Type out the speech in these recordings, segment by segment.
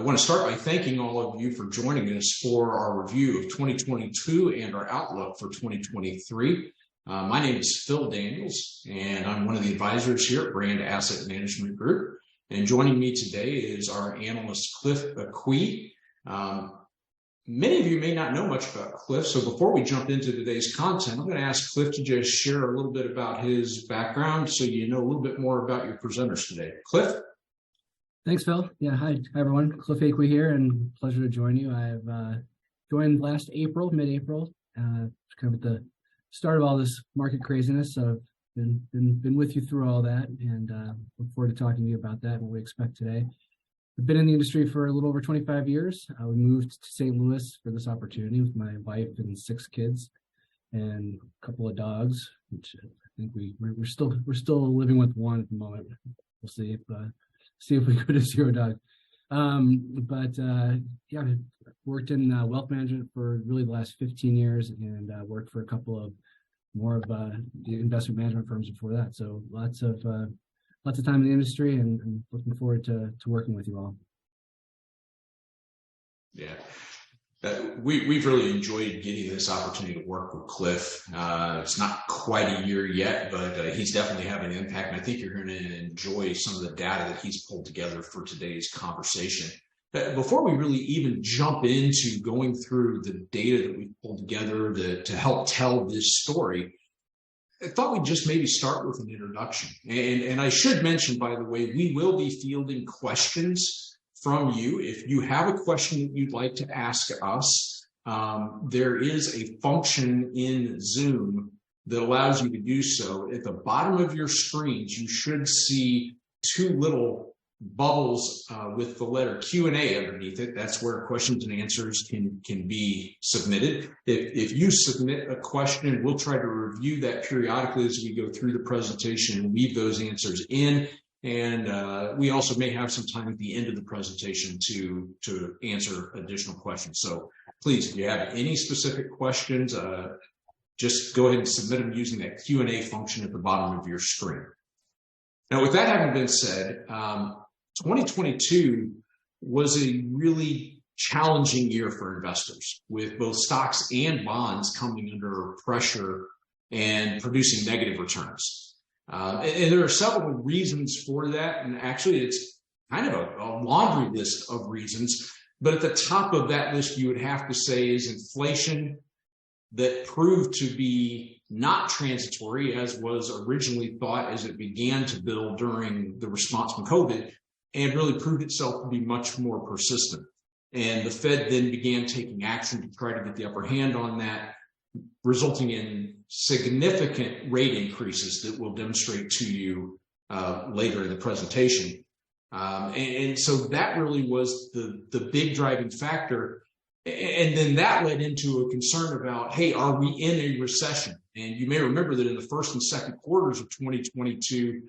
want to start by thanking all of you for joining us for our review of 2022 and our outlook for 2023. My name is Phil Daniels, and I'm one of the advisors here at Brand Asset Management Group. And joining me today is our analyst, Cliff Aqui. Many of you may not know much about Cliff, so before we jump into today's content, I'm going to ask Cliff to just share a little bit about his background so you know a little bit more about your presenters today. Cliff? Thanks, Phil. Yeah, hi everyone. Cliff Aqui here, and pleasure to join you. I've joined last April, mid-April, kind of at the start of all this market craziness. So I've been with you through all that, and look forward to talking to you about that and what we expect today. I've been in the industry for a little over 25 years. We moved to St. Louis for this opportunity with my wife and 6 kids and a couple of dogs, which I think we're still living with one at the moment. We'll see if we go to 0 dogs. Yeah, I've worked in wealth management for really the last 15 years, and worked for a couple of more of the investment management firms before that. So lots of time in the industry, and looking forward to working with you all. Yeah. We've really enjoyed getting this opportunity to work with Cliff. It's not quite a year yet, but he's definitely having an impact. And I think you're going to enjoy some of the data that he's pulled together for today's conversation. But before we really even jump into going through the data that we pulled together to help tell this story, I thought we'd just maybe start with an introduction. And I should mention, by the way, we will be fielding questions from you. If you have a question that you'd like to ask us, there is a function in Zoom that allows you to do so. At the bottom of your screens, you should see 2 little bubbles with the letter Q&A underneath it. That's where questions and answers can be submitted. If you submit a question, we'll try to review that periodically as we go through the presentation and weave those answers in. And we also may have some time at the end of the presentation to answer additional questions. So please, if you have any specific questions, just go ahead and submit them using that Q&A function at the bottom of your screen. Now, with that having been said, 2022 was a really challenging year for investors, with both stocks and bonds coming under pressure and producing negative returns. And there are several reasons for that. And actually, it's kind of a laundry list of reasons. But at the top of that list, you would have to say is inflation that proved to be not transitory, as was originally thought as it began to build during the response from COVID, and really proved itself to be much more persistent. And the Fed then began taking action to try to get the upper hand on that, resulting in significant rate increases that we'll demonstrate to you later in the presentation. And so that really was the big driving factor. And then that led into a concern about, hey, are we in a recession? And you may remember that in the first and second quarters of 2022,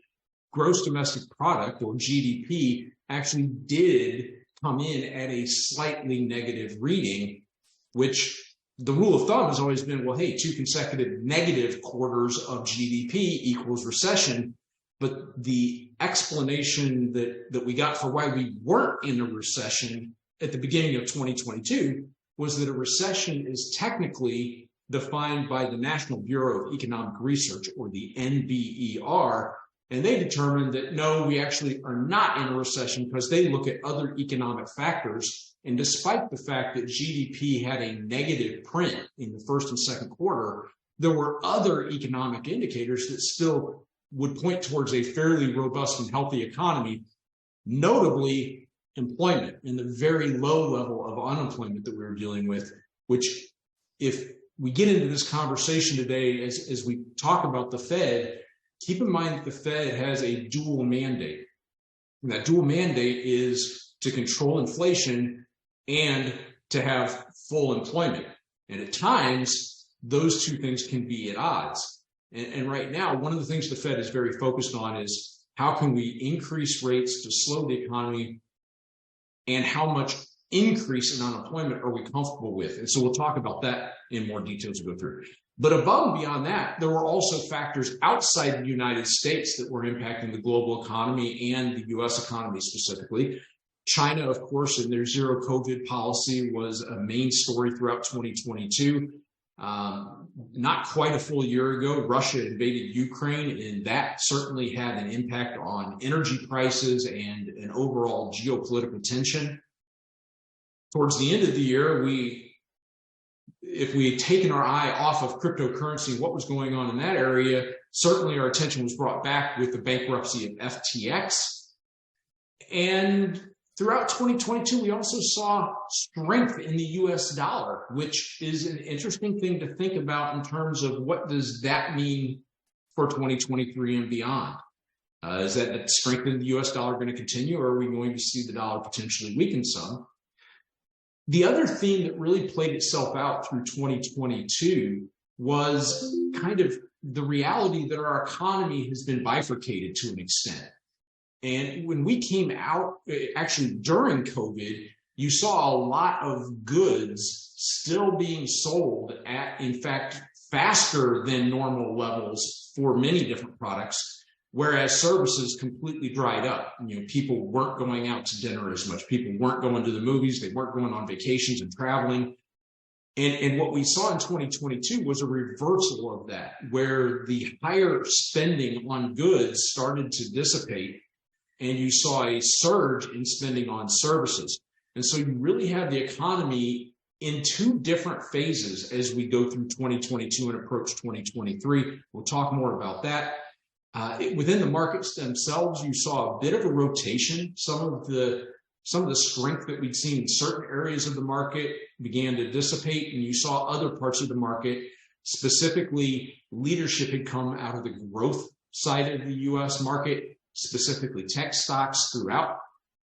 gross domestic product, or GDP, actually did come in at a slightly negative reading, which the rule of thumb has always been, well, hey, 2 consecutive negative quarters of GDP equals recession. But the explanation that we got for why we weren't in a recession at the beginning of 2022 was that a recession is technically defined by the National Bureau of Economic Research, or the NBER, and they determined that, no, we actually are not in a recession because they look at other economic factors. And despite the fact that GDP had a negative print in the first and second quarter, there were other economic indicators that still would point towards a fairly robust and healthy economy, notably employment and the very low level of unemployment that we were dealing with, which, if we get into this conversation today as we talk about the Fed, keep in mind that the Fed has a dual mandate. And that dual mandate is to control inflation and to have full employment. And at times, those 2 things can be at odds. And right now, one of the things the Fed is very focused on is how can we increase rates to slow the economy, and how much increase in unemployment are we comfortable with? And so we'll talk about that in more detail as we go through. But above and beyond that, there were also factors outside the United States that were impacting the global economy and the U.S. economy specifically. China, of course, in their zero COVID policy was a main story throughout 2022. Not quite a full year ago, Russia invaded Ukraine, and that certainly had an impact on energy prices and an overall geopolitical tension. Towards the end of the year, if we had taken our eye off of cryptocurrency and what was going on in that area, certainly our attention was brought back with the bankruptcy of FTX. And throughout 2022, we also saw strength in the US dollar, which is an interesting thing to think about in terms of what does that mean for 2023 and beyond. Is that strength in the US dollar going to continue, or are we going to see the dollar potentially weaken some? The other theme that really played itself out through 2022 was kind of the reality that our economy has been bifurcated to an extent. And when we came out, actually during COVID, you saw a lot of goods still being sold at, in fact, faster than normal levels for many different products, whereas services completely dried up. People weren't going out to dinner as much. People weren't going to the movies. They weren't going on vacations and traveling. And what we saw in 2022 was a reversal of that, where the higher spending on goods started to dissipate, and you saw a surge in spending on services. And so you really have the economy in two different phases as we go through 2022 and approach 2023. We'll talk more about that. Within the markets themselves, you saw a bit of a rotation. Some of the strength that we'd seen in certain areas of the market began to dissipate, and you saw other parts of the market, specifically leadership had come out of the growth side of the U.S. market, specifically tech stocks throughout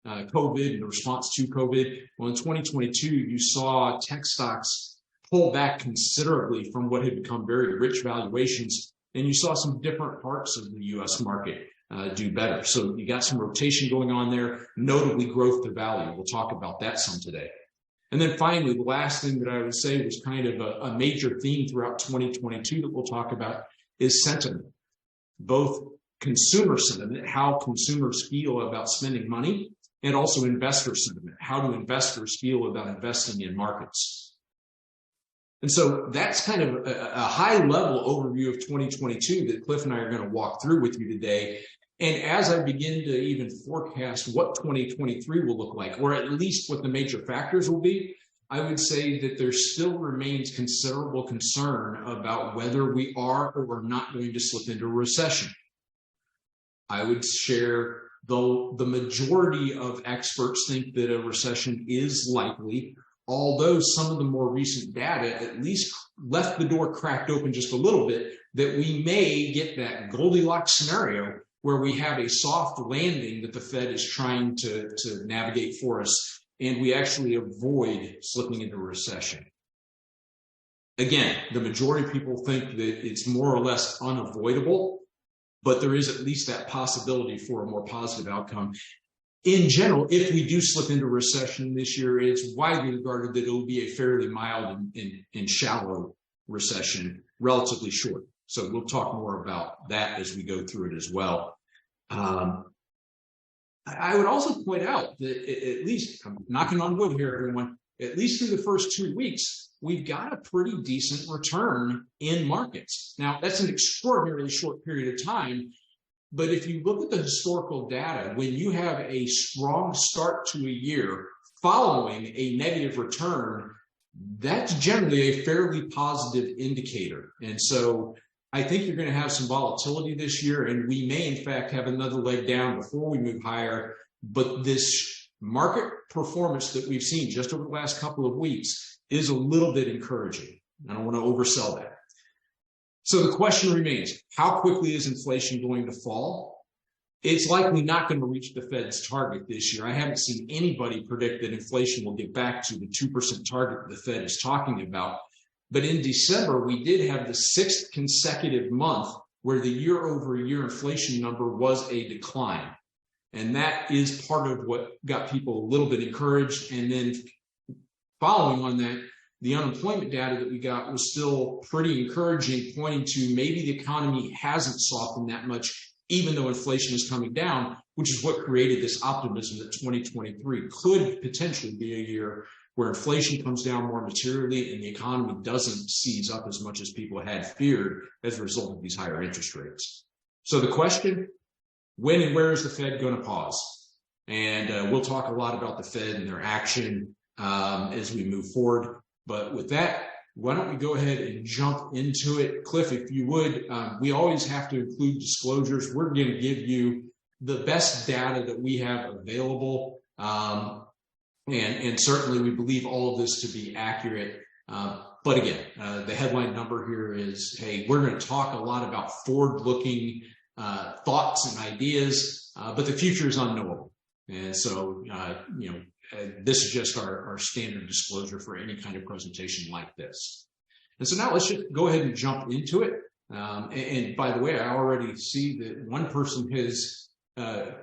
COVID and the response to COVID. Well, in 2022, you saw tech stocks pull back considerably from what had become very rich valuations, and you saw some different parts of the U.S. market do better. So you got some rotation going on there, notably growth to value. We'll talk about that some today. And then finally, the last thing that I would say was kind of a major theme throughout 2022 that we'll talk about is sentiment, both consumer sentiment, how consumers feel about spending money, and also investor sentiment, how do investors feel about investing in markets. And so that's kind of a high-level overview of 2022 that Cliff and I are going to walk through with you today. And as I begin to even forecast what 2023 will look like, or at least what the major factors will be, I would say that there still remains considerable concern about whether we are or are not going to slip into a recession. I would share, though the majority of experts think that a recession is likely, although some of the more recent data at least left the door cracked open just a little bit, that we may get that Goldilocks scenario where we have a soft landing that the Fed is trying to navigate for us, and we actually avoid slipping into a recession. Again, the majority of people think that it's more or less unavoidable, but there is at least that possibility for a more positive outcome. In general, if we do slip into recession this year, it's widely regarded that it will be a fairly mild and shallow recession, relatively short. So we'll talk more about that as we go through it as well. I would also point out that at least, I'm knocking on wood here, everyone, at least through the first 2 weeks, we've got a pretty decent return in markets. Now, that's an extraordinarily short period of time. But if you look at the historical data, when you have a strong start to a year following a negative return, that's generally a fairly positive indicator. And so I think you're going to have some volatility this year, and we may, in fact, have another leg down before we move higher. But this market performance that we've seen just over the last couple of weeks is a little bit encouraging. I don't want to oversell that. So the question remains, how quickly is inflation going to fall? It's likely not going to reach the Fed's target this year. I haven't seen anybody predict that inflation will get back to the 2% target the Fed is talking about. But in December, we did have the 6th consecutive month where the year-over-year inflation number was a decline. And that is part of what got people a little bit encouraged. And then following on that, the unemployment data that we got was still pretty encouraging, pointing to maybe the economy hasn't softened that much, even though inflation is coming down, which is what created this optimism that 2023 could potentially be a year where inflation comes down more materially and the economy doesn't seize up as much as people had feared as a result of these higher interest rates. So the question, when and where is the Fed going to pause? And we'll talk a lot about the Fed and their action as we move forward. But with that, why don't we go ahead and jump into it? Cliff, if you would, we always have to include disclosures. We're going to give you the best data that we have available. And certainly we believe all of this to be accurate. But again, the headline number here is, hey, we're going to talk a lot about forward-looking thoughts and ideas, but the future is unknowable. And so, this is just our standard disclosure for any kind of presentation like this. And so now let's just go ahead and jump into it. And by the way, I already see that one person has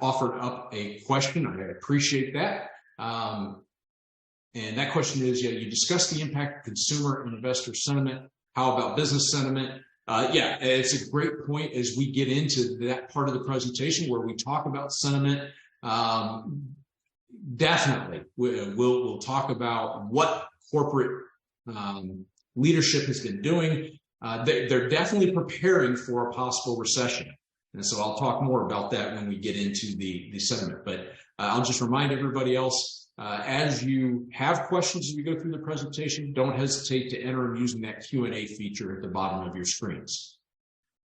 offered up a question. I appreciate that. And that question is, you discussed the impact of consumer and investor sentiment. How about business sentiment? It's a great point as we get into that part of the presentation where we talk about sentiment. Definitely, we'll talk about what corporate leadership has been doing. They're definitely preparing for a possible recession. And so I'll talk more about that when we get into the sentiment. But I'll just remind everybody else, as you have questions as we go through the presentation, don't hesitate to enter them using that Q&A feature at the bottom of your screens.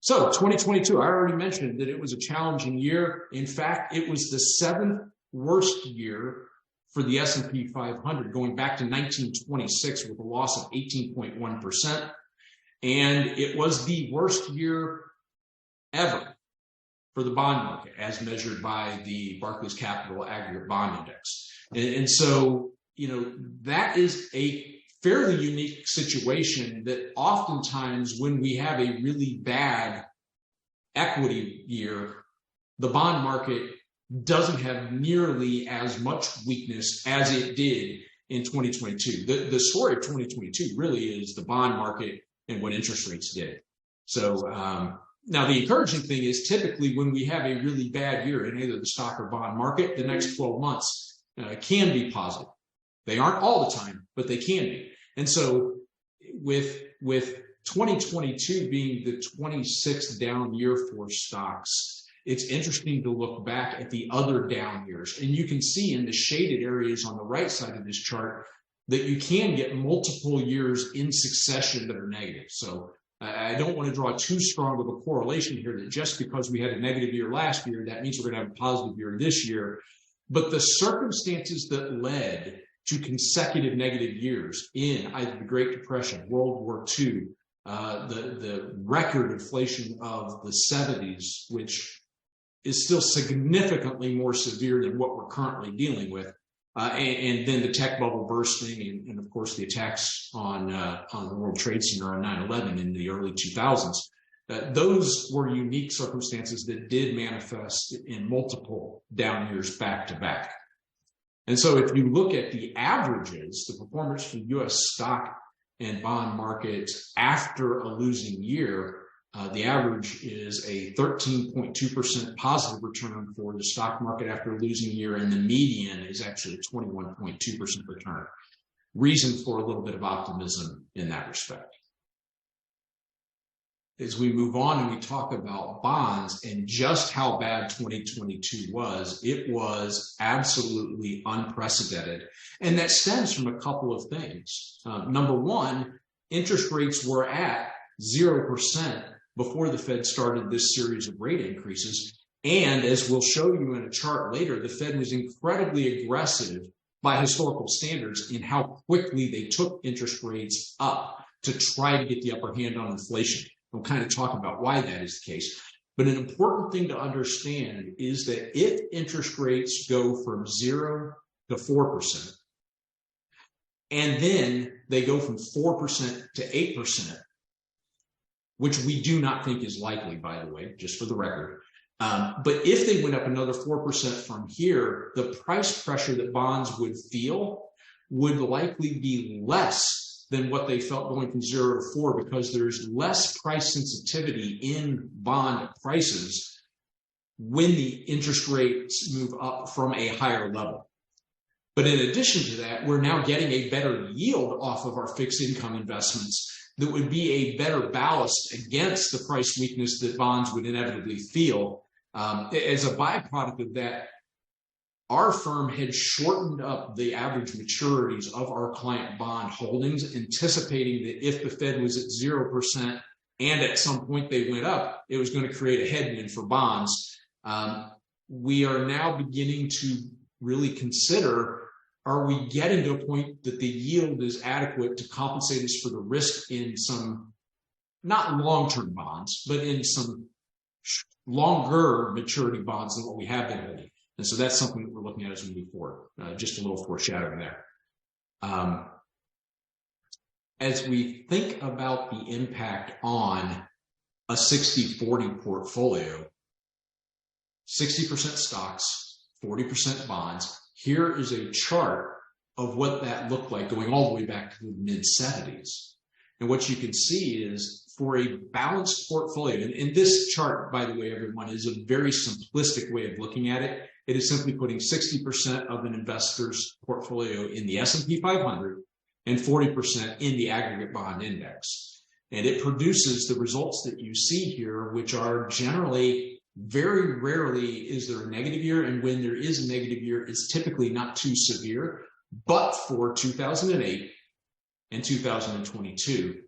So 2022, I already mentioned that it was a challenging year. In fact, it was the 7th worst year for the S&P 500, going back to 1926 with a loss of 18.1%. And it was the worst year ever for the bond market as measured by the Barclays Capital Aggregate Bond Index. And so, that is a fairly unique situation that oftentimes when we have a really bad equity year, the bond market doesn't have nearly as much weakness as it did in 2022. The story of 2022 really is the bond market and what interest rates did. So now the encouraging thing is typically when we have a really bad year in either the stock or bond market, the next 12 months can be positive. They aren't all the time, but they can be. And so with 2022 being the 26th down year for stocks, it's interesting to look back at the other down years. And you can see in the shaded areas on the right side of this chart that you can get multiple years in succession that are negative. So I don't want to draw too strong of a correlation here that just because we had a negative year last year, that means we're going to have a positive year this year. But the circumstances that led to consecutive negative years in either the Great Depression, World War II, the record inflation of the 70s, which is still significantly more severe than what we're currently dealing with. And then the tech bubble bursting and of course, the attacks on the World Trade Center on 9/11 in the early 2000s. Those were unique circumstances that did manifest in multiple down years back to back. And so if you look at the averages, the performance for U.S. stock and bond markets after a losing year, the average is a 13.2% positive return for the stock market after a losing year, and the median is actually a 21.2% return. Reason for a little bit of optimism in that respect. As we move on and we talk about bonds and just how bad 2022 was, it was absolutely unprecedented. And that stems from a couple of things. Number one, interest rates were at 0% before the Fed started this series of rate increases. And as we'll show you in a chart later, the Fed was incredibly aggressive by historical standards in how quickly they took interest rates up to try to get the upper hand on inflation. We'll kind of talk about why that is the case. But an important thing to understand is that if interest rates go from 0 to 4%, and then they go from 4% to 8%, which we do not think is likely, by the way, just for the record. But if they went up another 4% from here, the price pressure that bonds would feel would likely be less than what they felt going from 0 to 4, because there's less price sensitivity in bond prices when the interest rates move up from a higher level. But in addition to that, we're now getting a better yield off of our fixed income investments that would be a better ballast against the price weakness that bonds would inevitably feel. As a byproduct of that, our firm had shortened up the average maturities of our client bond holdings, anticipating that if the Fed was at 0% and at some point they went up, it was going to create a headwind for bonds. We are now beginning to really consider, are we getting to a point that the yield is adequate to compensate us for the risk in some, not long-term bonds, but in some longer maturity bonds than what we have been holding? And so that's something that we're looking at as we move forward. Just a little foreshadowing there. As we think about the impact on a 60-40 portfolio, 60% stocks, 40% bonds, here is a chart of what that looked like going all the way back to the mid-70s. And what you can see is for a balanced portfolio, and this chart, by the way, everyone, is a very simplistic way of looking at it. It is simply putting 60% of an investor's portfolio in the S&P 500 and 40% in the aggregate bond index. And it produces the results that you see here, which are generally, very rarely is there a negative year. And when there is a negative year, it's typically not too severe. But for 2008 and 2022,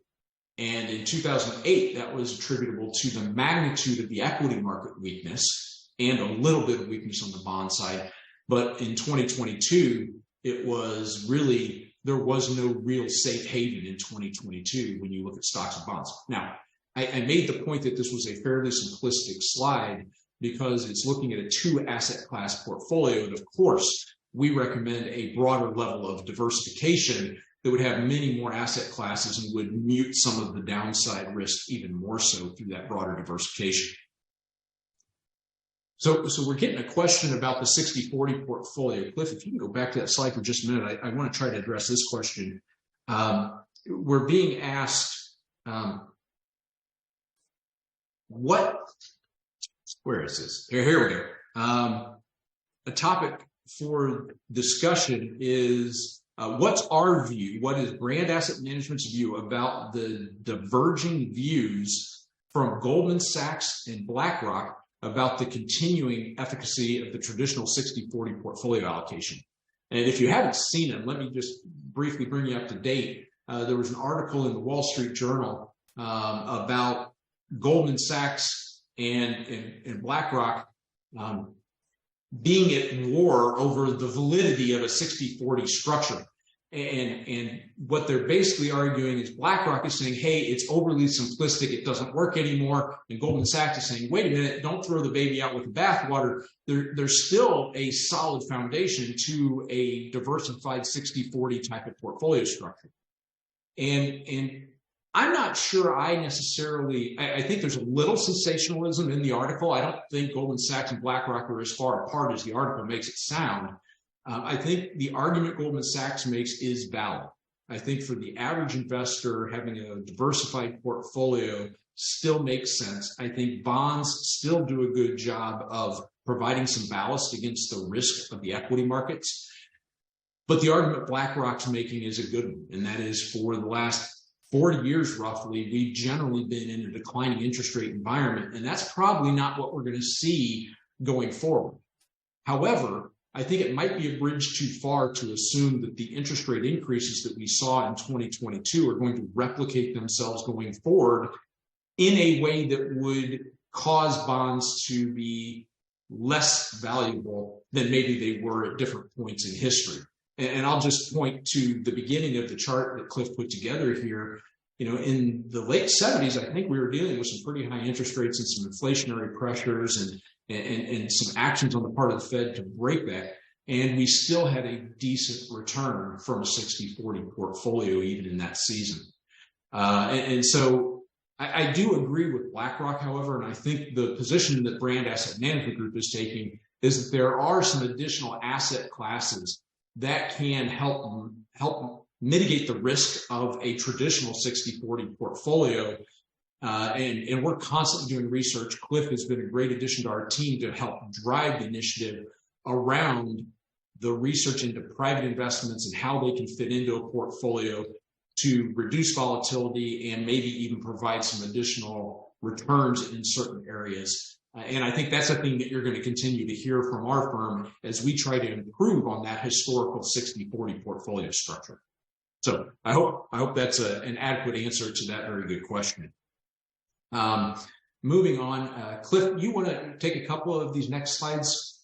and in 2008, that was attributable to the magnitude of the equity market weakness and a little bit of weakness on the bond side. But in 2022, it was really, there was no real safe haven in 2022 when you look at stocks and bonds. Now, I made the point that this was a fairly simplistic slide because it's looking at a 2 asset class portfolio. And of course, we recommend a broader level of diversification that would have many more asset classes and would mute some of the downside risk even more so through that broader diversification. So we're getting a question about the 60-40 portfolio. Cliff, if you can go back to that slide for just a minute, I want to try to address this question. We're being asked, where is this? Here we go. A topic for discussion is what's our view? What is Brand Asset Management's view about the diverging views from Goldman Sachs and BlackRock about the continuing efficacy of the traditional 60-40 portfolio allocation? And if you haven't seen it, let me just briefly bring you up to date. There was an article in the Wall Street Journal about Goldman Sachs and BlackRock being at war over the validity of a 60-40 structure. And what they're basically arguing is BlackRock is saying, hey, it's overly simplistic, it doesn't work anymore. And Goldman Sachs is saying, wait a minute, don't throw the baby out with the bathwater. There's still a solid foundation to a diversified 60-40 type of portfolio structure. And I'm not sure I think there's a little sensationalism in the article. I don't think Goldman Sachs and BlackRock are as far apart as the article makes it sound. I think the argument Goldman Sachs makes is valid. I think for the average investor, having a diversified portfolio still makes sense. I think bonds still do a good job of providing some ballast against the risk of the equity markets. But the argument BlackRock's making is a good one, and that is for the last 40 years, roughly, we've generally been in a declining interest rate environment, and that's probably not what we're going to see going forward. However, I think it might be a bridge too far to assume that the interest rate increases that we saw in 2022 are going to replicate themselves going forward in a way that would cause bonds to be less valuable than maybe they were at different points in history. And I'll just point to the beginning of the chart that Cliff put together here. You know, in the late 70s, I think we were dealing with some pretty high interest rates and some inflationary pressures and some actions on the part of the Fed to break that. And we still had a decent return from a 60-40 portfolio even in that season. And so I do agree with BlackRock, however, and I think the position that Brand Asset Management Group is taking is that there are some additional asset classes that can help mitigate the risk of a traditional 60-40 portfolio. And we're constantly doing research. Cliff has been a great addition to our team to help drive the initiative around the research into private investments and how they can fit into a portfolio to reduce volatility and maybe even provide some additional returns in certain areas. And I think that's a thing that you're going to continue to hear from our firm as we try to improve on that historical 60-40 portfolio structure. So I hope that's an adequate answer to that very good question. Moving on, Cliff, you want to take a couple of these next slides?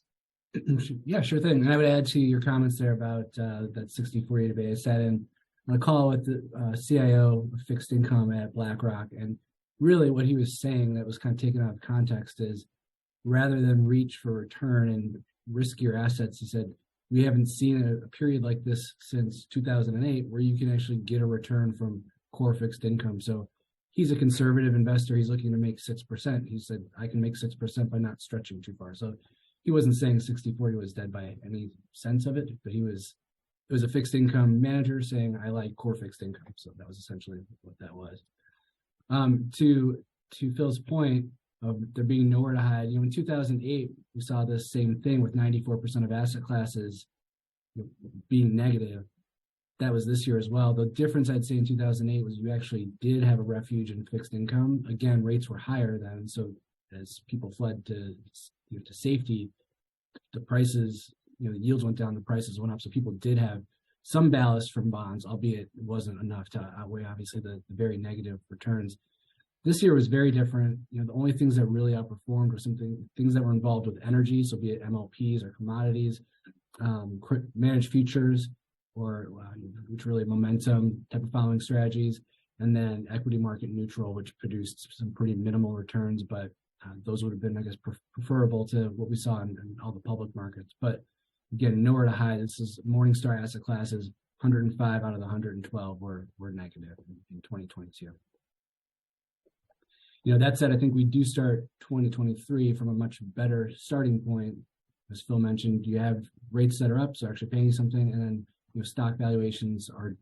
Yeah, sure thing. And I would add to your comments there about that 60-40 debate. I sat in on a call with the CIO of fixed income at BlackRock, and really what he was saying that was kind of taken out of context is rather than reach for return and riskier assets, he said, we haven't seen a period like this since 2008 where you can actually get a return from core fixed income. So he's a conservative investor. He's looking to make 6%. He said, I can make 6% by not stretching too far. So he wasn't saying 60-40 was dead by any sense of it, but it was a fixed income manager saying, I like core fixed income. So that was essentially what that was. To Phil's point of there being nowhere to hide, in 2008, we saw this same thing with 94% of asset classes being negative. That was this year as well. The difference I'd say in 2008 was you actually did have a refuge in fixed income. Again, rates were higher then. So as people fled to safety, the prices, the yields went down, the prices went up. So people did have some ballast from bonds, albeit it wasn't enough to outweigh, obviously, the very negative returns. This year was very different. The only things that really outperformed were things that were involved with energy, so be it MLPs or commodities, managed futures, or which really momentum type of following strategies, and then equity market neutral, which produced some pretty minimal returns, but those would have been, I guess, preferable to what we saw in all the public markets. But again, nowhere to hide. This is Morningstar asset classes. 105 out of the 112 were negative in 2022. That said, I think we do start 2023 from a much better starting point. As Phil mentioned, you have rates that are up, so actually paying something, and then stock valuations are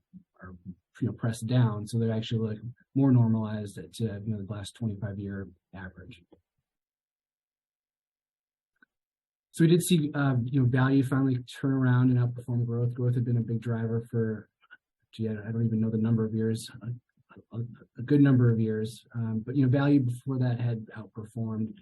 pressed down, so they're actually like more normalized to the last 25-year average. So we did see value finally turn around and outperform growth. Growth had been a big driver for, I don't even know the number of years, a good number of years. But value before that had outperformed.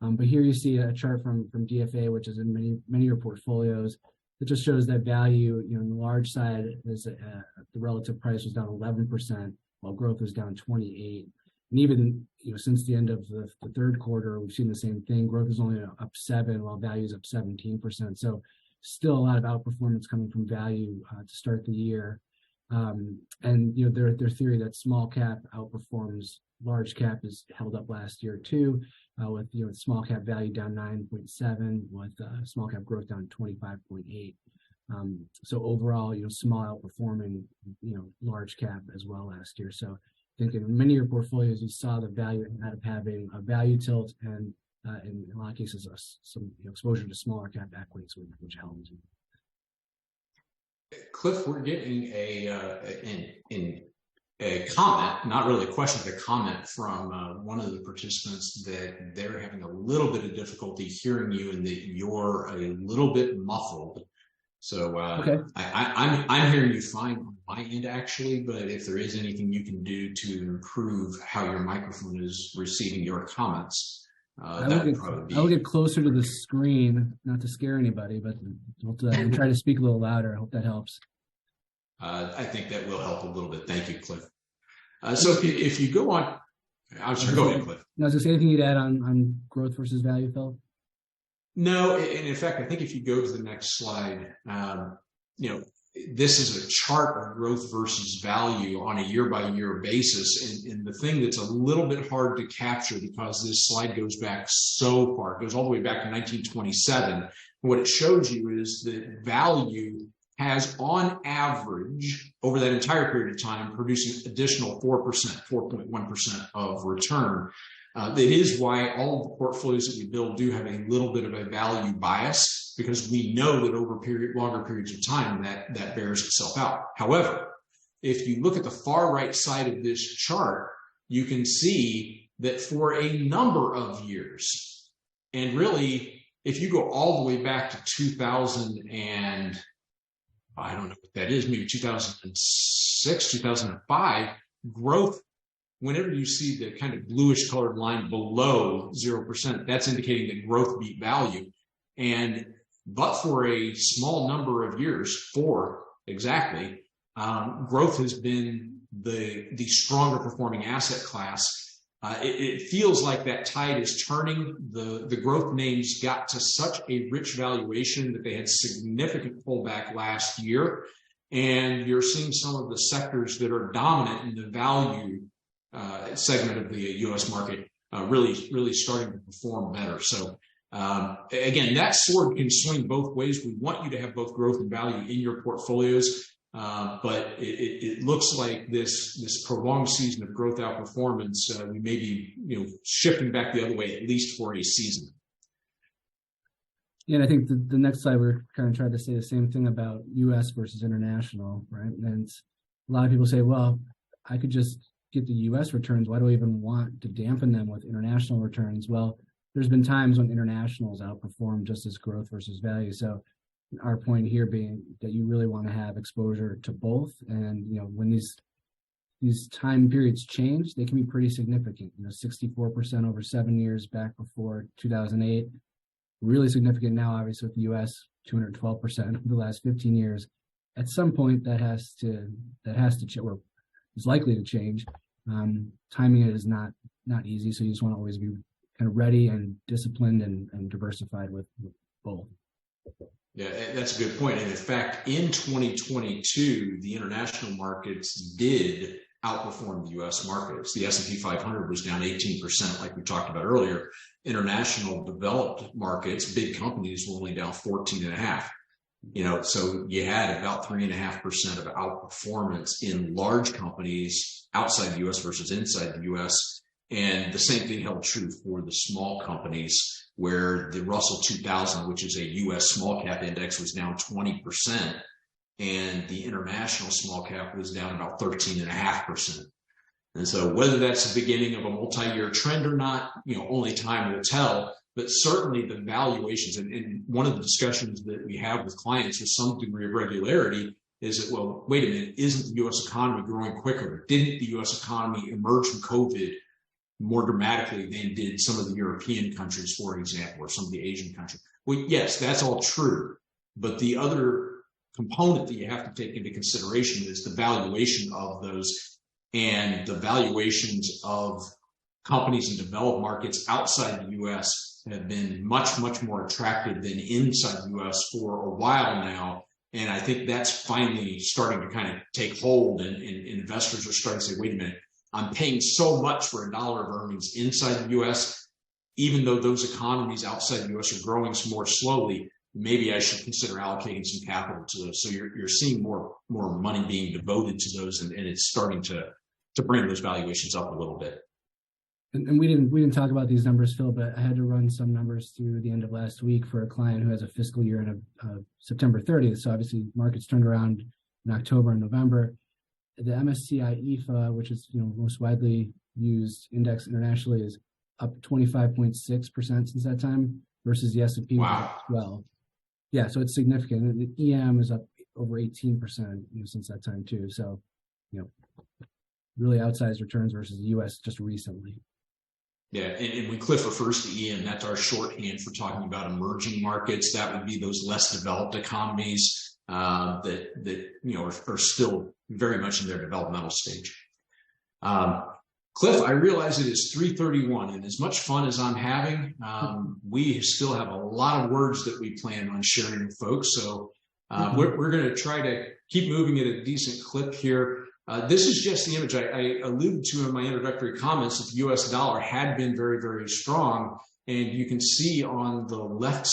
But here you see a chart from DFA, which is in many of your portfolios. It just shows that value, in the large side, is the relative price was down 11%, while growth was down 28%. And even since the end of the third quarter, we've seen the same thing. Growth is only up 7%, while value is up 17%. So still a lot of outperformance coming from value to start the year. And their theory that small cap outperforms large cap is held up last year too, with small cap value down 9.7, with small cap growth down 25.8. So overall, small outperforming large cap as well last year. So I think in many of your portfolios, you saw the value out of having a value tilt and in a lot of cases some exposure to smaller cap equities, which helps. Cliff, we're getting a comment, not really a question, but a comment from one of the participants that they're having a little bit of difficulty hearing you and that you're a little bit muffled. So okay. I'm hearing you fine on my end, actually, but if there is anything you can do to improve how your microphone is receiving your comments, I'll get closer to the screen, not to scare anybody, but I'll try to speak a little louder. I hope that helps. I think that will help a little bit. Thank you, Cliff. So if you go on, I'm sorry, go ahead, Cliff. Now, is there anything you'd add on growth versus value, Phil? No, and in fact, I think if you go to the next slide, this is a chart of growth versus value on a year-by-year basis. And the thing that's a little bit hard to capture, because this slide goes back so far, it goes all the way back to 1927. What it shows you is that value has, on average, over that entire period of time, produced an additional 4%, 4.1% of return. That is why all of the portfolios that we build do have a little bit of a value bias, because we know that over longer periods of time that bears itself out. However, if you look at the far right side of this chart, you can see that for a number of years, and really, if you go all the way back to 2000 and I don't know what that is, maybe 2006, 2005, growth, whenever you see the kind of bluish colored line below 0%, that's indicating that growth beat value. But for a small number of years, 4 exactly, growth has been the stronger performing asset class. It feels like that tide is turning. The growth names got to such a rich valuation that they had significant pullback last year. And you're seeing some of the sectors that are dominant in the value segment of the U.S. market really starting to perform better. So again, that sword can swing both ways. We want you to have both growth and value in your portfolios. But it looks like this prolonged season of growth outperformance, we may be shifting back the other way, at least for a season. Yeah, and I think the next slide we're kind of trying to say the same thing about U.S. versus international, right? And a lot of people say, well, I could just get the U.S. returns. Why do I even want to dampen them with international returns? Well, there's been times when internationals outperform just as growth versus value. So our point here being that you really want to have exposure to both. And, when these time periods change, they can be pretty significant. 64% over 7 years back before 2008, really significant now, obviously with the U.S., 212% over the last 15 years. At some point that has to change, or is likely to change. Timing it is not easy. So you just want to always be kind of ready and disciplined and diversified with both. Yeah, that's a good point. And in fact, in 2022, the international markets did outperform the U.S. markets. The S&P 500 was down 18%, like we talked about earlier. International developed markets, big companies, were only down 14.5%. So you had about 3.5% of outperformance in large companies outside the U.S. versus inside the U.S. And the same thing held true for the small companies, where the Russell 2000, which is a U.S. small cap index, was down 20%, and the international small cap was down about 13.5%. And so whether that's the beginning of a multi-year trend or not, only time will tell. But certainly the valuations, and one of the discussions that we have with clients with some degree of regularity is that, well, wait a minute, isn't the U.S. economy growing quicker? Didn't the U.S. economy emerge from COVID more dramatically than did some of the European countries, for example, or some of the Asian countries? Well, yes, that's all true. But the other component that you have to take into consideration is the valuation of those, and the valuations of companies in developed markets outside the U.S. have been much, much more attractive than inside the U.S. for a while now. And I think that's finally starting to kind of take hold, and investors are starting to say, wait a minute, I'm paying so much for $1 of earnings inside the U.S., even though those economies outside the U.S. are growing more slowly, maybe I should consider allocating some capital to those. So you're seeing more money being devoted to those, and it's starting to bring those valuations up a little bit. And we didn't talk about these numbers, Phil, but I had to run some numbers through the end of last week for a client who has a fiscal year end of September 30th. So obviously markets turned around in October and November. The MSCI EFA, which is most widely used index internationally, is up 25.6% since that time versus the S&P was up 12%. Yeah, so it's significant. And the EM is up over 18% since that time too. So really outsized returns versus the U.S. just recently. Yeah, and when Cliff refers to EM, that's our shorthand for talking about emerging markets. That would be those less developed economies that are still very much in their developmental stage. Cliff, I realize it is 3:31, and as much fun as I'm having, we still have a lot of words that we plan on sharing with folks. So we're going to try to keep moving at a decent clip here. This is just the image I alluded to in my introductory comments that the U.S. dollar had been very, very strong. And you can see on the left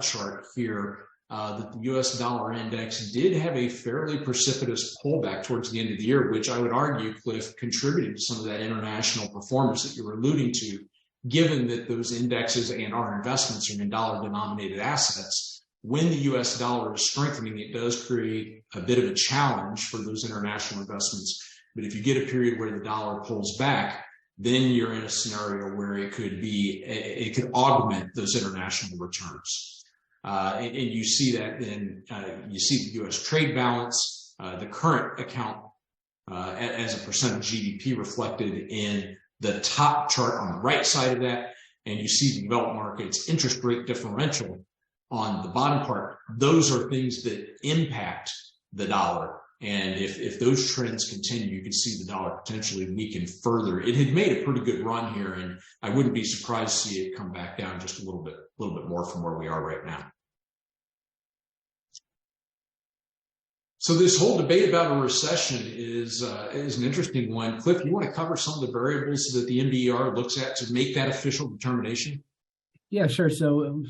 chart here that the U.S. dollar index did have a fairly precipitous pullback towards the end of the year, which I would argue, Cliff, contributed to some of that international performance that you were alluding to, given that those indexes and our investments are in dollar-denominated assets. When the U.S. dollar is strengthening, it does create a bit of a challenge for those international investments. But if you get a period where the dollar pulls back, then you're in a scenario where it could augment those international returns. And you see that then you see the U.S. trade balance, the current account as a percent of GDP reflected in the top chart on the right side of that, and you see the developed markets interest rate differential on the bottom part. Those are things that impact the dollar. And if those trends continue, you can see the dollar potentially weaken further. It had made a pretty good run here, and I wouldn't be surprised to see it come back down just a little bit more from where we are right now. So this whole debate about a recession is an interesting one. Cliff, you want to cover some of the variables that the NBER looks at to make that official determination? Yeah, sure. So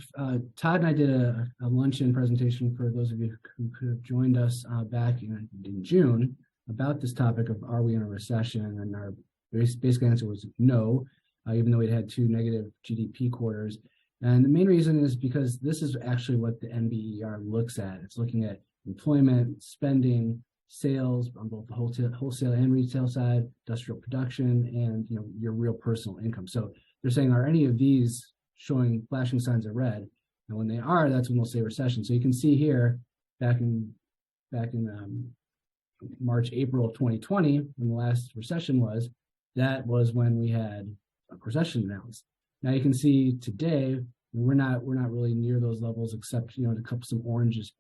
Todd and I did a luncheon presentation for those of you who could have joined us back in June about this topic of are we in a recession? And our basic answer was no, even though we'd had 2 negative GDP quarters. And the main reason is because this is actually what the NBER looks at. It's looking at employment, spending, sales on both the wholesale and retail side, industrial production, and your real personal income. So they're saying, are any of these showing flashing signs of red? And when they are, that's when we'll say recession. So you can see here, back in March, April of 2020, when the last recession was, that was when we had a recession announced. Now you can see today we're not really near those levels, except some oranges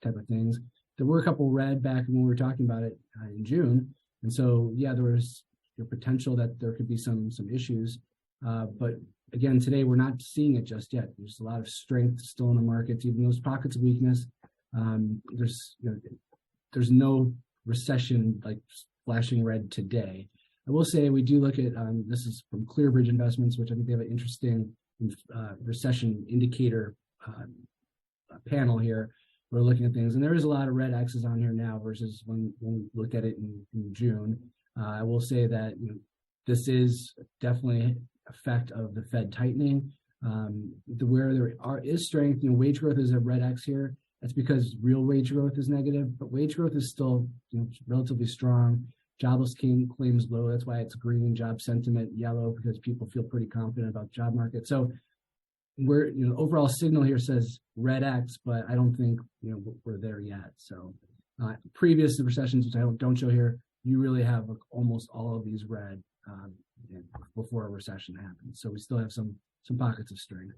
type of things. There were a couple red back when we were talking about it in June, and so yeah, there was the potential that there could be some issues, but again, today we're not seeing it just yet. There's a lot of strength still in the markets, even those pockets of weakness. There's no recession like flashing red today. I will say we do look at this is from ClearBridge Investments, which I think they have an interesting recession indicator panel here. We're looking at things, and there is a lot of red X's on here now versus when we looked at it in June. I will say that this is definitely effect of the Fed tightening. Where there is strength, wage growth is a red X here. That's because real wage growth is negative, but wage growth is still relatively strong. Jobless claims low. That's why it's green. Job sentiment yellow, because people feel pretty confident about the job market. So we're overall signal here says red X, but I don't think we're there yet. So previous recessions, which I don't show here, you really have almost all of these red before a recession happens. So we still have some pockets of strength.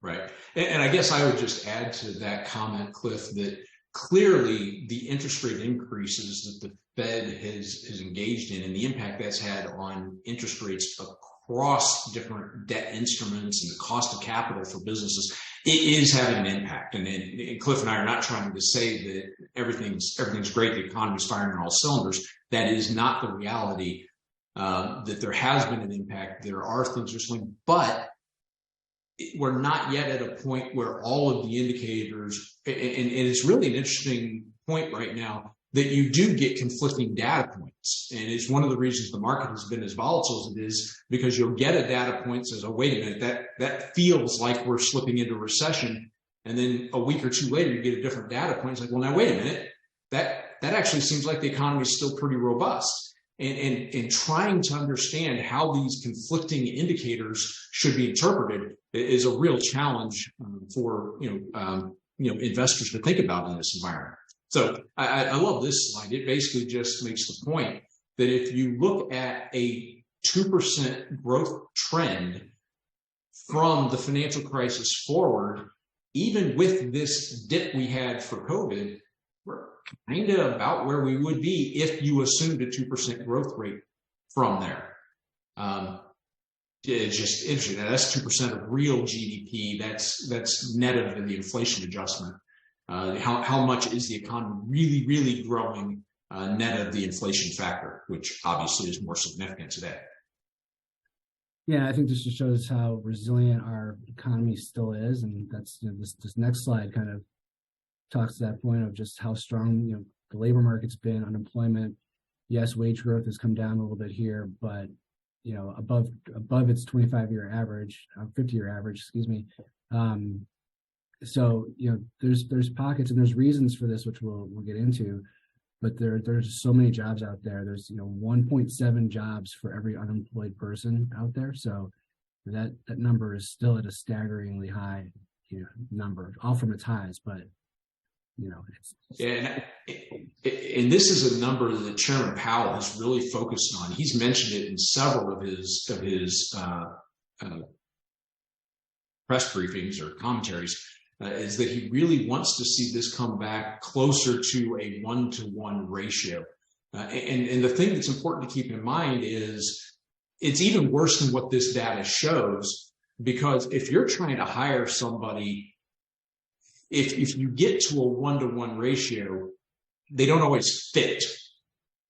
Right. And I guess I would just add to that comment, Cliff, that clearly the interest rate increases that the Fed has engaged in and the impact that's had on interest rates across different debt instruments and the cost of capital for businesses, it is having an impact. And Cliff and I are not trying to say that everything's great, the economy's firing on all cylinders. That is not the reality. That there has been an impact. There are things that are swinging, but we're not yet at a point where all of the indicators, and it's really an interesting point right now, that you do get conflicting data points. And it's one of the reasons the market has been as volatile as it is, because you'll get a data point that says, oh, wait a minute, that feels like we're slipping into recession. And then a week or two later, you get a different data point. It's like, well, now, wait a minute, that actually seems like the economy is still pretty robust. And trying to understand how these conflicting indicators should be interpreted is a real challenge for investors to think about in this environment. So I love this slide. It basically just makes the point that if you look at a 2% growth trend from the financial crisis forward, even with this dip we had for COVID, we're kind of about where we would be if you assumed a 2% growth rate from there. It's just interesting. Now, that's 2% of real GDP. That's net of the inflation adjustment. How much is the economy really, really growing net of the inflation factor, which obviously is more significant today? Yeah, I think this just shows how resilient our economy still is, and that's this next slide kind of talks to that point of just how strong the labor market's been. Unemployment, yes, wage growth has come down a little bit here, but above its 25-year average, 50-year average, excuse me. So there's pockets and there's reasons for this, which we'll get into. but there's so many jobs out there. There's 1.7 jobs for every unemployed person out there. So that number is still at a staggeringly high number, all from its highs, but and this is a number that Chairman Powell has really focused on. He's mentioned it in several of his press briefings or commentaries, is that he really wants to see this come back closer to a 1-to-1 ratio. And the thing that's important to keep in mind is it's even worse than what this data shows, because if you're trying to hire somebody, if you get to a 1-to-1 ratio, they don't always fit.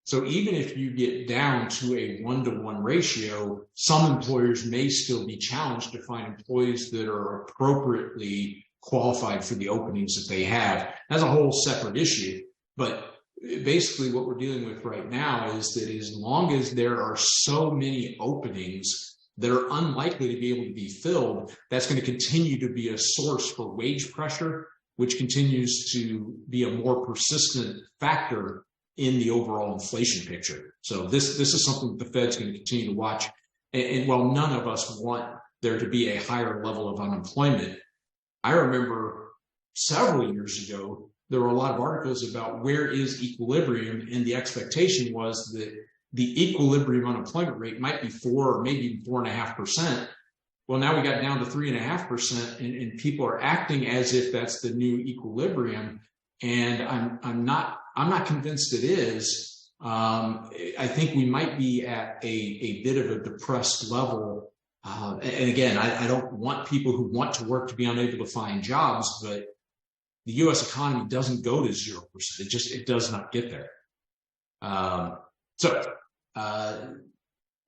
So even if you get down to a 1-to-1 ratio, some employers may still be challenged to find employees that are appropriately qualified for the openings that they have. That's a whole separate issue. But basically what we're dealing with right now is that as long as there are so many openings that are unlikely to be able to be filled, that's going to continue to be a source for wage pressure, which continues to be a more persistent factor in the overall inflation picture. So this is something that the Fed's going to continue to watch. And while none of us want there to be a higher level of unemployment, I remember several years ago, there were a lot of articles about where is equilibrium, and the expectation was that the equilibrium unemployment rate might be 4 or maybe 4.5%. Well, now we got down to 3.5%, and people are acting as if that's the new equilibrium. And I'm not convinced it is. I think we might be at a bit of a depressed level. And again, I don't want people who want to work to be unable to find jobs, but the U.S. economy doesn't go to 0%. It does not get there.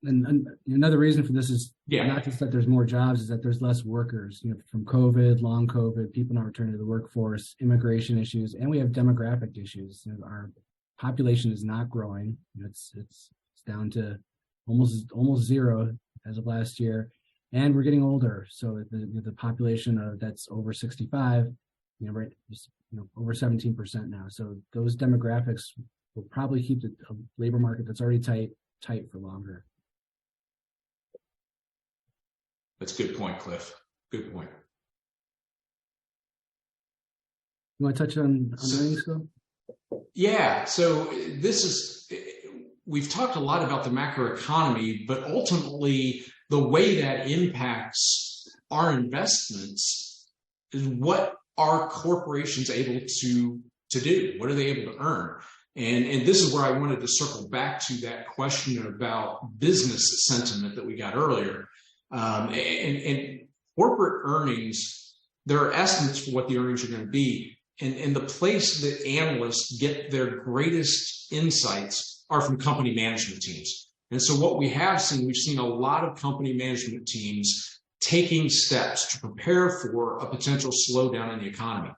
And another reason for this is not just that there's more jobs, is that there's less workers, from COVID, long COVID, people not returning to the workforce, immigration issues, and we have demographic issues. Our population is not growing. It's down to almost zero as of last year, and we're getting older. So the population that's over 65, over 17% now. So those demographics will probably keep the labor market that's already tight for longer. That's a good point, Cliff. Good point. You want to touch on earnings, Phil? Yeah. So we've talked a lot about the macroeconomy, but ultimately the way that impacts our investments is what are corporations able to do? What are they able to earn? And this is where I wanted to circle back to that question about business sentiment that we got earlier. And corporate earnings, there are estimates for what the earnings are going to be. And the place that analysts get their greatest insights are from company management teams. And so what we've seen a lot of company management teams taking steps to prepare for a potential slowdown in the economy.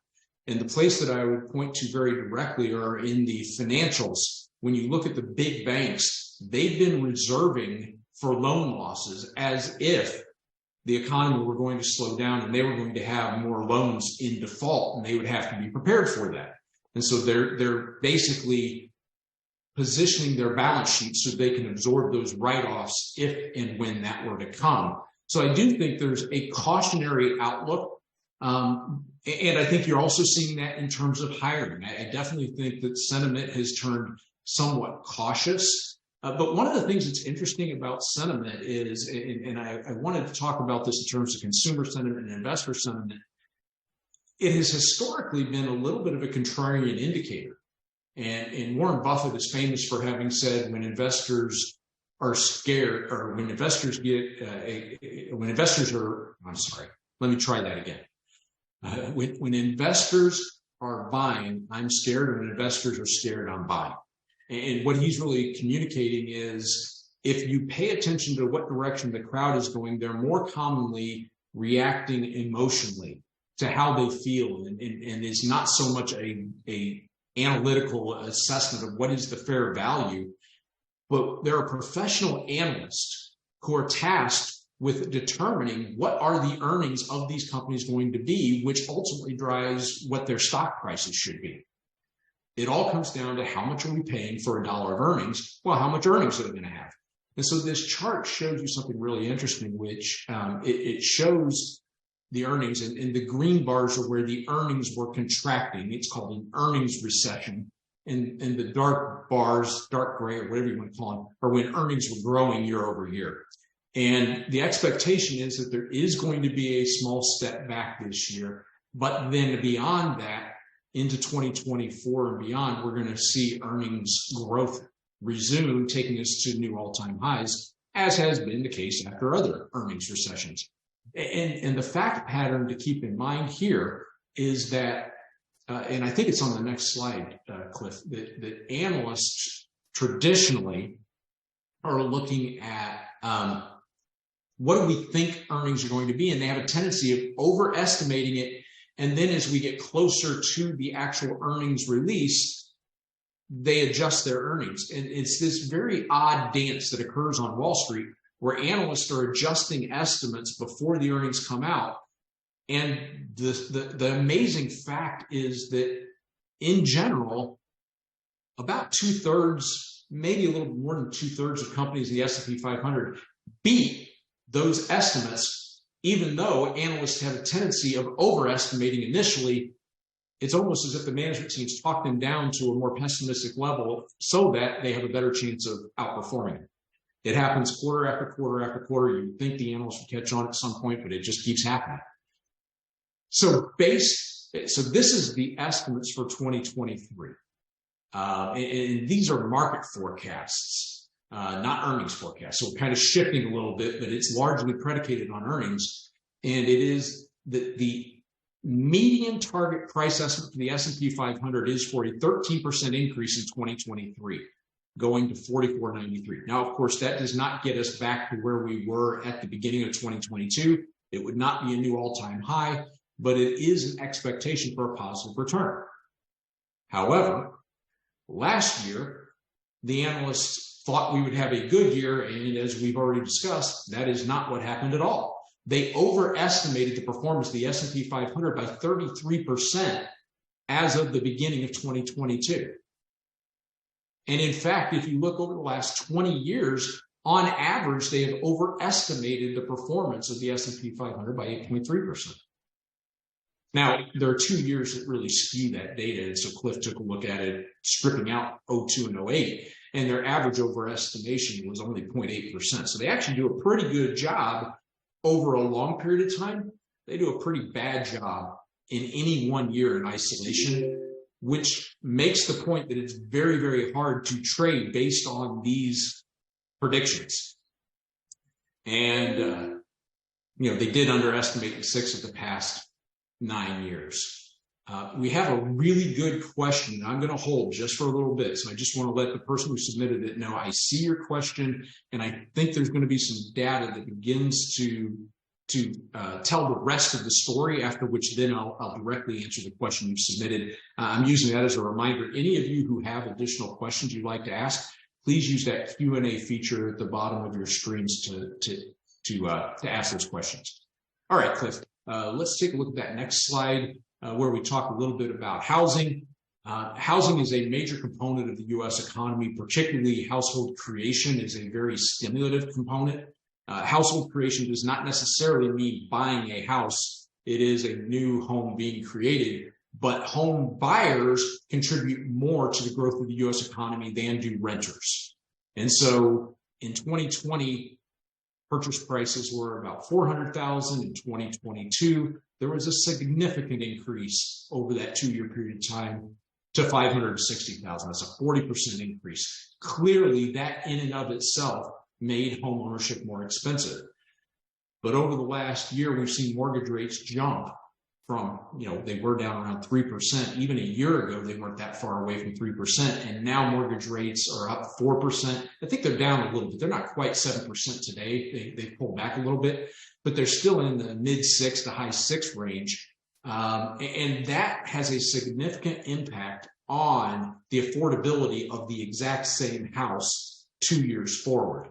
And the place that I would point to very directly are in the financials. When you look at the big banks, they've been reserving for loan losses as if the economy were going to slow down and they were going to have more loans in default, and they would have to be prepared for that. And so they're basically positioning their balance sheets so they can absorb those write-offs if and when that were to come. So I do think there's a cautionary outlook. And I think you're also seeing that in terms of hiring. I definitely think that sentiment has turned somewhat cautious. But one of the things that's interesting about sentiment is, and I wanted to talk about this in terms of consumer sentiment and investor sentiment, it has historically been a little bit of a contrarian indicator. And Warren Buffett is famous for having said, when investors are scared, or when investors let me try that again. When investors are buying, I'm scared, and when investors are scared, I'm buying. And what he's really communicating is, if you pay attention to what direction the crowd is going, they're more commonly reacting emotionally to how they feel, and is not so much a analytical assessment of what is the fair value, but there are professional analysts who are tasked with determining what are the earnings of these companies going to be, which ultimately drives what their stock prices should be. it all comes down to how much are we paying for a dollar of earnings? Well, how much earnings are they going to have? And so this chart shows you something really interesting, which it shows the earnings, and the green bars are where the earnings were contracting. It's called an earnings recession. And the dark bars, dark gray, or whatever you want to call them, are when earnings were growing year over year. And the expectation is that there is going to be a small step back this year. But then beyond that, into 2024 and beyond, we're going to see earnings growth resume, taking us to new all-time highs, as has been the case after other earnings recessions. And the fact pattern to keep in mind here is that, and I think it's on the next slide, Cliff, that analysts traditionally are looking at what do we think earnings are going to be, and they have a tendency of overestimating it. And then as we get closer to the actual earnings release, they adjust their earnings. And it's this very odd dance that occurs on Wall Street where analysts are adjusting estimates before the earnings come out. And the amazing fact is that in general, about 2/3, maybe a little more than 2/3 of companies in the S&P 500 beat those estimates, even though analysts have a tendency of overestimating initially. It's almost as if the management teams talk them down to a more pessimistic level so that they have a better chance of outperforming it. It happens quarter after quarter after quarter. You would think the analysts would catch on at some point, but it just keeps happening. So this is the estimates for 2023. And these are market forecasts, not earnings forecasts. So we're kind of shifting a little bit, but it's largely predicated on earnings. And it is the median target price estimate for the S&P 500 is for a 13% increase in 2023, going to 44.93. Now, of course, that does not get us back to where we were at the beginning of 2022. It would not be a new all-time high, but it is an expectation for a positive return. However, last year, the analysts thought we would have a good year, and as we've already discussed, that is not what happened at all. They overestimated the performance of the S&P 500 by 33% as of the beginning of 2022. And in fact, if you look over the last 20 years, on average, they have overestimated the performance of the S&P 500 by 8.3%. Now, there are 2 years that really skew that data. And so Cliff took a look at it, stripping out 02 and 08, and their average overestimation was only 0.8%. So they actually do a pretty good job over a long period of time. They do a pretty bad job in any 1 year in isolation, which makes the point that it's very, very hard to trade based on these predictions. And, they did underestimate in 6 of the past 9 years. We have a really good question I'm going to hold just for a little bit. So I just want to let the person who submitted it know I see your question, and I think there's going to be some data that begins to tell the rest of the story, after which then I'll directly answer the question you submitted. I'm using that as a reminder. Any of you who have additional questions you'd like to ask, please use that Q&A feature at the bottom of your screens to ask those questions. All right, Cliff, let's take a look at that next slide where we talk a little bit about housing. Housing is a major component of the U.S. economy, particularly household creation is a very stimulative component. Household creation does not necessarily mean buying a house. It is a new home being created, but home buyers contribute more to the growth of the U.S. economy than do renters. And so in 2020, purchase prices were about $400,000. In 2022, there was a significant increase over that 2-year period of time to $560,000. That's a 40% increase. Clearly, that in and of itself made home ownership more expensive. But over the last year, we've seen mortgage rates jump from, they were down around 3%. Even a year ago, they weren't that far away from 3%. And now mortgage rates are up 4%. I think they're down a little bit. They're not quite 7% today. They pulled back a little bit, but they're still in the mid-6 to high-6 range. And that has a significant impact on the affordability of the exact same house 2 years forward.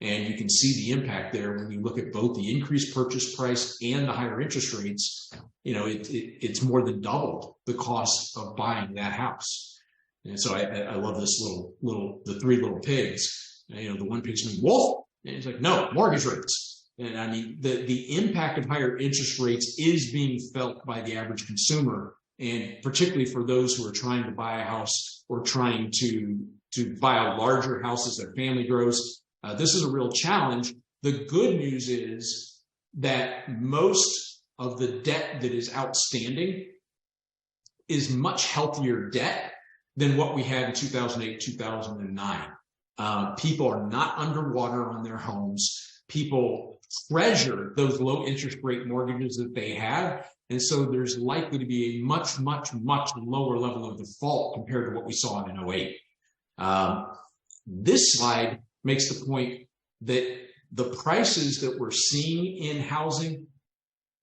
And you can see the impact there when you look at both the increased purchase price and the higher interest rates. It's more than doubled the cost of buying that house. And so I love this the three little pigs. The one pig's named Wolf, and he's like, no, mortgage rates. And I mean, the impact of higher interest rates is being felt by the average consumer, and particularly for those who are trying to buy a house or trying to buy a larger house as their family grows. This is a real challenge. The good news is that most of the debt that is outstanding is much healthier debt than what we had in 2008, 2009. People are not underwater on their homes. People treasure those low interest rate mortgages that they have. And so there's likely to be a much, much, much lower level of default compared to what we saw in 08. This slide makes the point that the prices that we're seeing in housing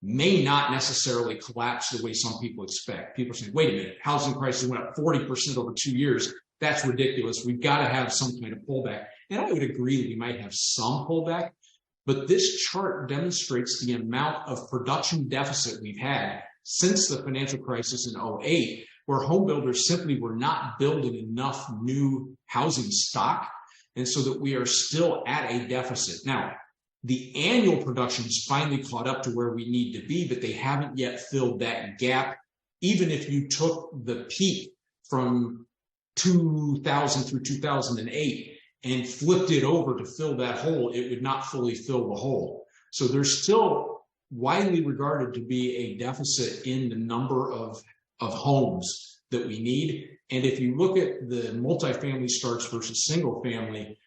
may not necessarily collapse the way some people expect. People are saying, wait a minute, housing prices went up 40% over 2 years. That's ridiculous. We've got to have some kind of pullback. And I would agree we might have some pullback, but this chart demonstrates the amount of production deficit we've had since the financial crisis in 08, where home builders simply were not building enough new housing stock, and so that we are still at a deficit. Now, the annual production's finally caught up to where we need to be, but they haven't yet filled that gap. Even if you took the peak from 2000 through 2008 and flipped it over to fill that hole, it would not fully fill the hole. So there's still widely regarded to be a deficit in the number of homes that we need. And if you look at the multifamily starts versus single family,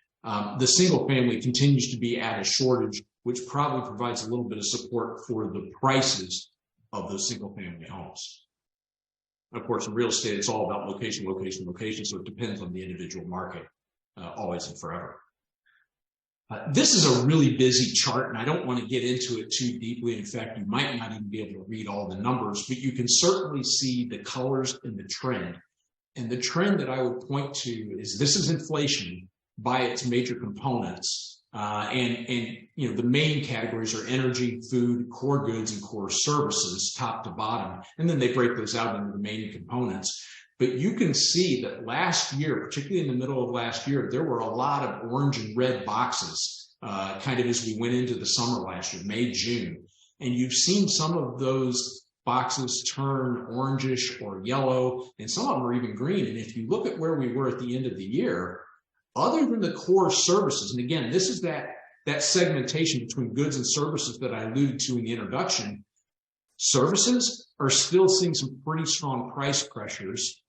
the single family continues to be at a shortage, which probably provides a little bit of support for the prices of those single family homes. Of course, in real estate, it's all about location, location, location. So it depends on the individual market, always and forever. This is a really busy chart, and I don't want to get into it too deeply. In fact, you might not even be able to read all the numbers, but you can certainly see the colors and the trend. And the trend that I would point to is this is inflation by its major components. And the main categories are energy, food, core goods, and core services, top to bottom. And then they break those out into the main components. But you can see that last year, particularly in the middle of last year, there were a lot of orange and red boxes, kind of as we went into the summer last year, May, June. And you've seen some of those boxes turn orangish or yellow, and some of them are even green. And if you look at where we were at the end of the year, other than the core services, and again, this is that segmentation between goods and services that I alluded to in the introduction, services are still seeing some pretty strong price pressures,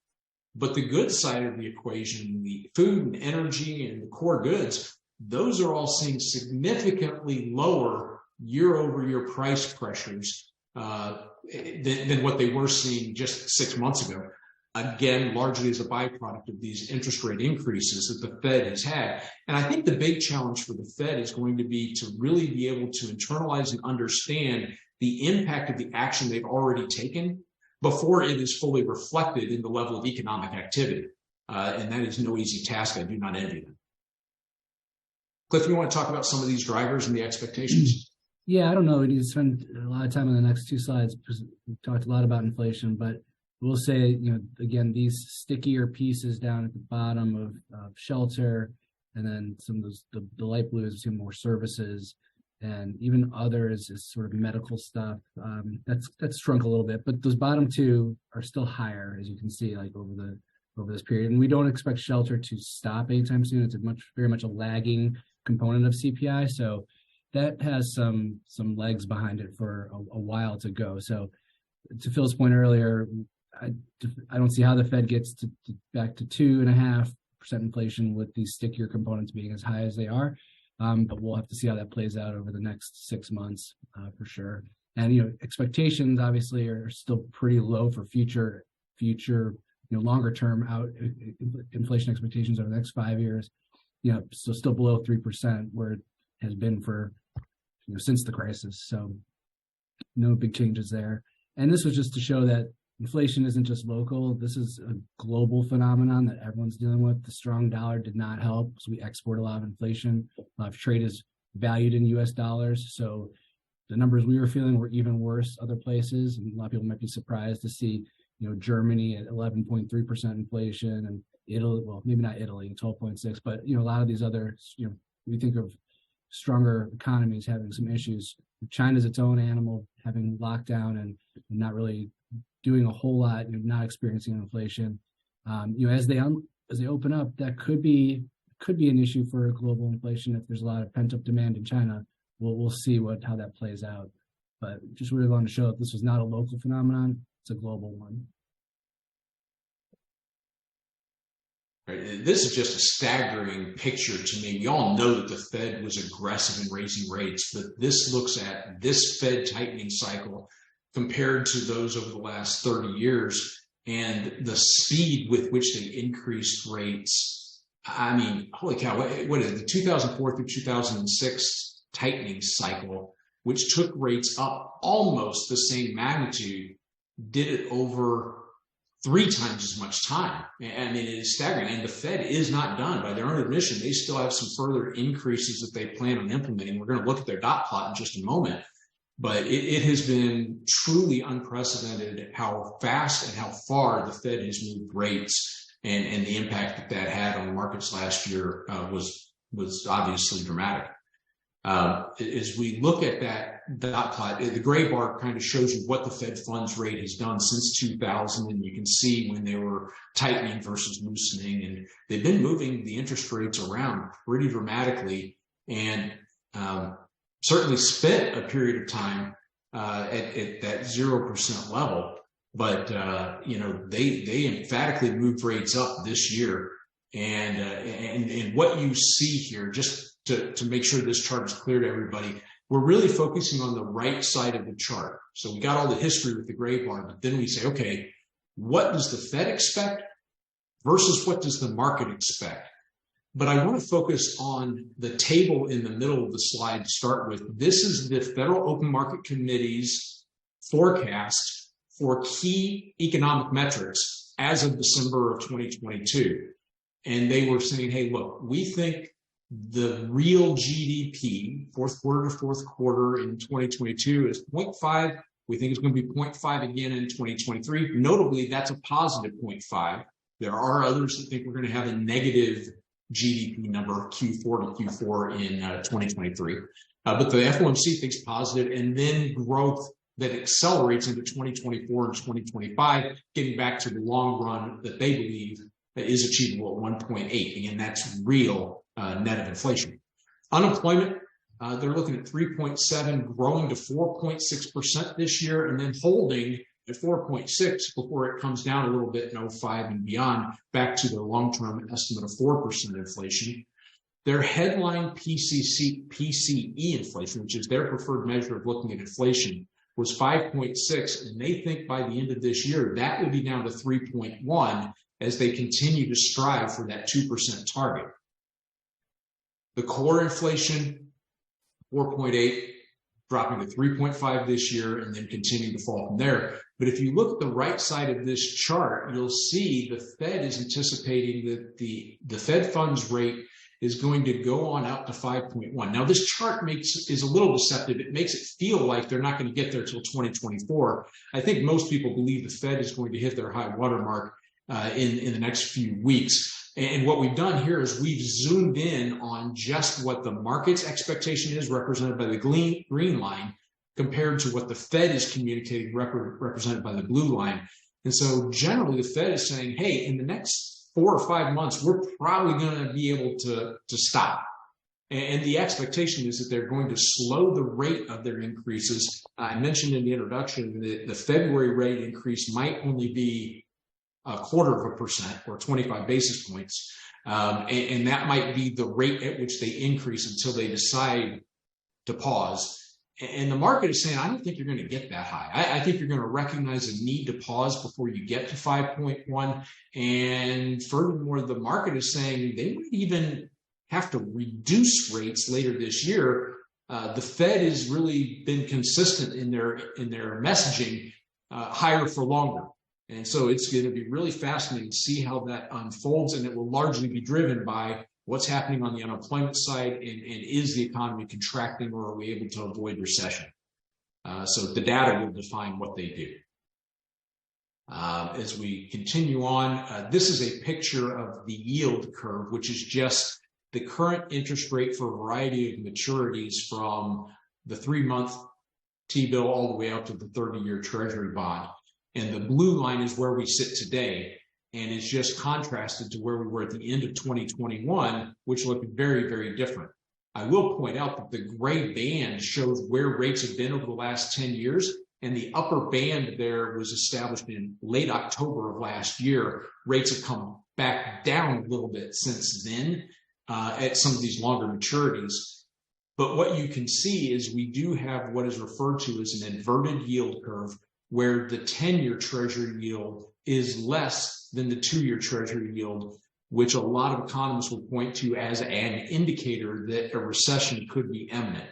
but the goods side of the equation, the food and energy and the core goods, those are all seeing significantly lower year-over-year price pressures than what they were seeing just 6 months ago. Again, largely as a byproduct of these interest rate increases that the Fed has had. And I think the big challenge for the Fed is going to be to really be able to internalize and understand the impact of the action they've already taken before it is fully reflected in the level of economic activity. And that is no easy task. I do not envy them. Cliff, you want to talk about some of these drivers and the expectations? Yeah, I don't know. We need to spend a lot of time on the next two slides because we've talked a lot about inflation, but we'll say, again, these stickier pieces down at the bottom of shelter, and then some of those, the light blue is more services, and even others is sort of medical stuff. That's shrunk a little bit, but those bottom two are still higher, as you can see, like over this period. And we don't expect shelter to stop anytime soon. It's very much a lagging component of CPI, so that has some legs behind it for a while to go. So to Phil's point earlier, I don't see how the Fed gets back to 2.5% inflation with these stickier components being as high as they are. But we'll have to see how that plays out over the next 6 months for sure. And expectations obviously are still pretty low for future longer term out inflation expectations over the next 5 years. So still below 3%, where it has been for since the crisis. So no big changes there. And this was just to show that inflation isn't just local. This is a global phenomenon that everyone's dealing with. The strong dollar did not help, so we export a lot of inflation. A lot of trade is valued in U.S. dollars, so the numbers we were feeling were even worse other places. And a lot of people might be surprised to see, Germany at 11.3% inflation, and Italy, well, maybe not Italy, 12.6, but a lot of these other, we think of stronger economies having some issues. China's its own animal, having lockdown and not really doing a whole lot, not experiencing inflation. As they open up, that could be an issue for global inflation if there's a lot of pent up demand in China. We'll see how that plays out. But just really wanted to show that this was not a local phenomenon; it's a global one. Right. This is just a staggering picture to me. We all know that the Fed was aggressive in raising rates, but this looks at this Fed tightening cycle compared to those over the last 30 years and the speed with which they increased rates. I mean, holy cow, what is it? The 2004 through 2006 tightening cycle, which took rates up almost the same magnitude, did it over 3 times as much time. I mean, it is staggering. And the Fed is not done. By their own admission, they still have some further increases that they plan on implementing. We're going to look at their dot plot in just a moment. But it has been truly unprecedented how fast and how far the Fed has moved rates, and the impact that had on the markets last year was obviously dramatic. As we look at that dot plot, the gray bar kind of shows you what the Fed funds rate has done since 2000, and you can see when they were tightening versus loosening, and they've been moving the interest rates around pretty dramatically, and certainly spent a period of time at that 0% level, but they emphatically moved rates up this year, and what you see here, just to make sure this chart is clear to everybody, we're really focusing on the right side of the chart. So we got all the history with the gray bar, but then we say, okay, what does the Fed expect versus what does the market expect? But I want to focus on the table in the middle of the slide to start with. This is the Federal Open Market Committee's forecast for key economic metrics as of December of 2022. And they were saying, hey, look, we think the real GDP, fourth quarter to fourth quarter in 2022 is 0.5. We think it's going to be 0.5 again in 2023. Notably, that's a positive 0.5. There are others that think we're going to have a negative GDP number Q4 to Q4 in 2023. But the FOMC thinks positive, and then growth that accelerates into 2024 and 2025, getting back to the long run that they believe is achievable at 1.8. Again, that's real net of inflation. Unemployment, they're looking at 3.7, growing to 4.6% this year, and then holding at 4.6 before it comes down a little bit in 05 and beyond, back to their long-term estimate of 4% inflation. Their headline PCE inflation, which is their preferred measure of looking at inflation, was 5.6, and they think by the end of this year, that will be down to 3.1 as they continue to strive for that 2% target. The core inflation, 4.8, dropping to 3.5 this year, and then continuing to fall from there. But if you look at the right side of this chart, you'll see the Fed is anticipating that the Fed funds rate is going to go on out to 5.1. Now, this chart is a little deceptive. It makes it feel like they're not going to get there till 2024. I think most people believe the Fed is going to hit their high water mark in the next few weeks. And what we've done here is we've zoomed in on just what the market's expectation is, represented by the green line, compared to what the Fed is communicating, represented by the blue line. And so generally the Fed is saying, hey, in the next 4 or 5 months, we're probably going to be able to stop. And the expectation is that they're going to slow the rate of their increases. I mentioned in the introduction that the February rate increase might only be 0.25% or 25 basis points. And that might be the rate at which they increase until they decide to pause. And the market is saying, I don't think you're going to get that high. I think you're going to recognize a need to pause before you get to 5.1. And furthermore, the market is saying they might even have to reduce rates later this year. The Fed has really been consistent in their messaging, higher for longer. And so it's going to be really fascinating to see how that unfolds, and it will largely be driven by what's happening on the unemployment side, and is the economy contracting, or are we able to avoid recession? So the data will define what they do. As we continue on, this is a picture of the yield curve, which is just the current interest rate for a variety of maturities from the 3-month T-bill all the way up to the 30-year Treasury bond. And the blue line is where we sit today. And it's just contrasted to where we were at the end of 2021, which looked very, very different. I will point out that the gray band shows where rates have been over the last 10 years. And the upper band there was established in late October of last year. Rates have come back down a little bit since then at some of these longer maturities. But what you can see is we do have what is referred to as an inverted yield curve, where the 10-year Treasury yield is less than the 2-year Treasury yield, which a lot of economists will point to as an indicator that a recession could be imminent.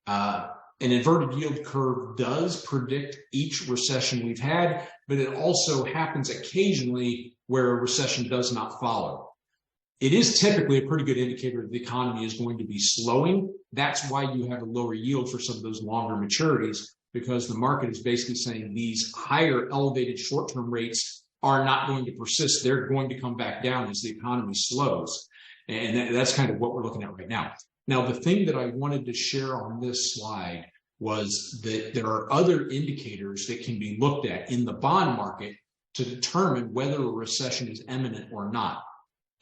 An inverted yield curve does predict each recession we've had, but it also happens occasionally where a recession does not follow. It is typically a pretty good indicator that the economy is going to be slowing. That's why you have a lower yield for some of those longer maturities, because the market is basically saying these higher elevated short-term rates are not going to persist. They're going to come back down as the economy slows. And that's kind of what we're looking at right now. Now, the thing that I wanted to share on this slide was that there are other indicators that can be looked at in the bond market to determine whether a recession is imminent or not.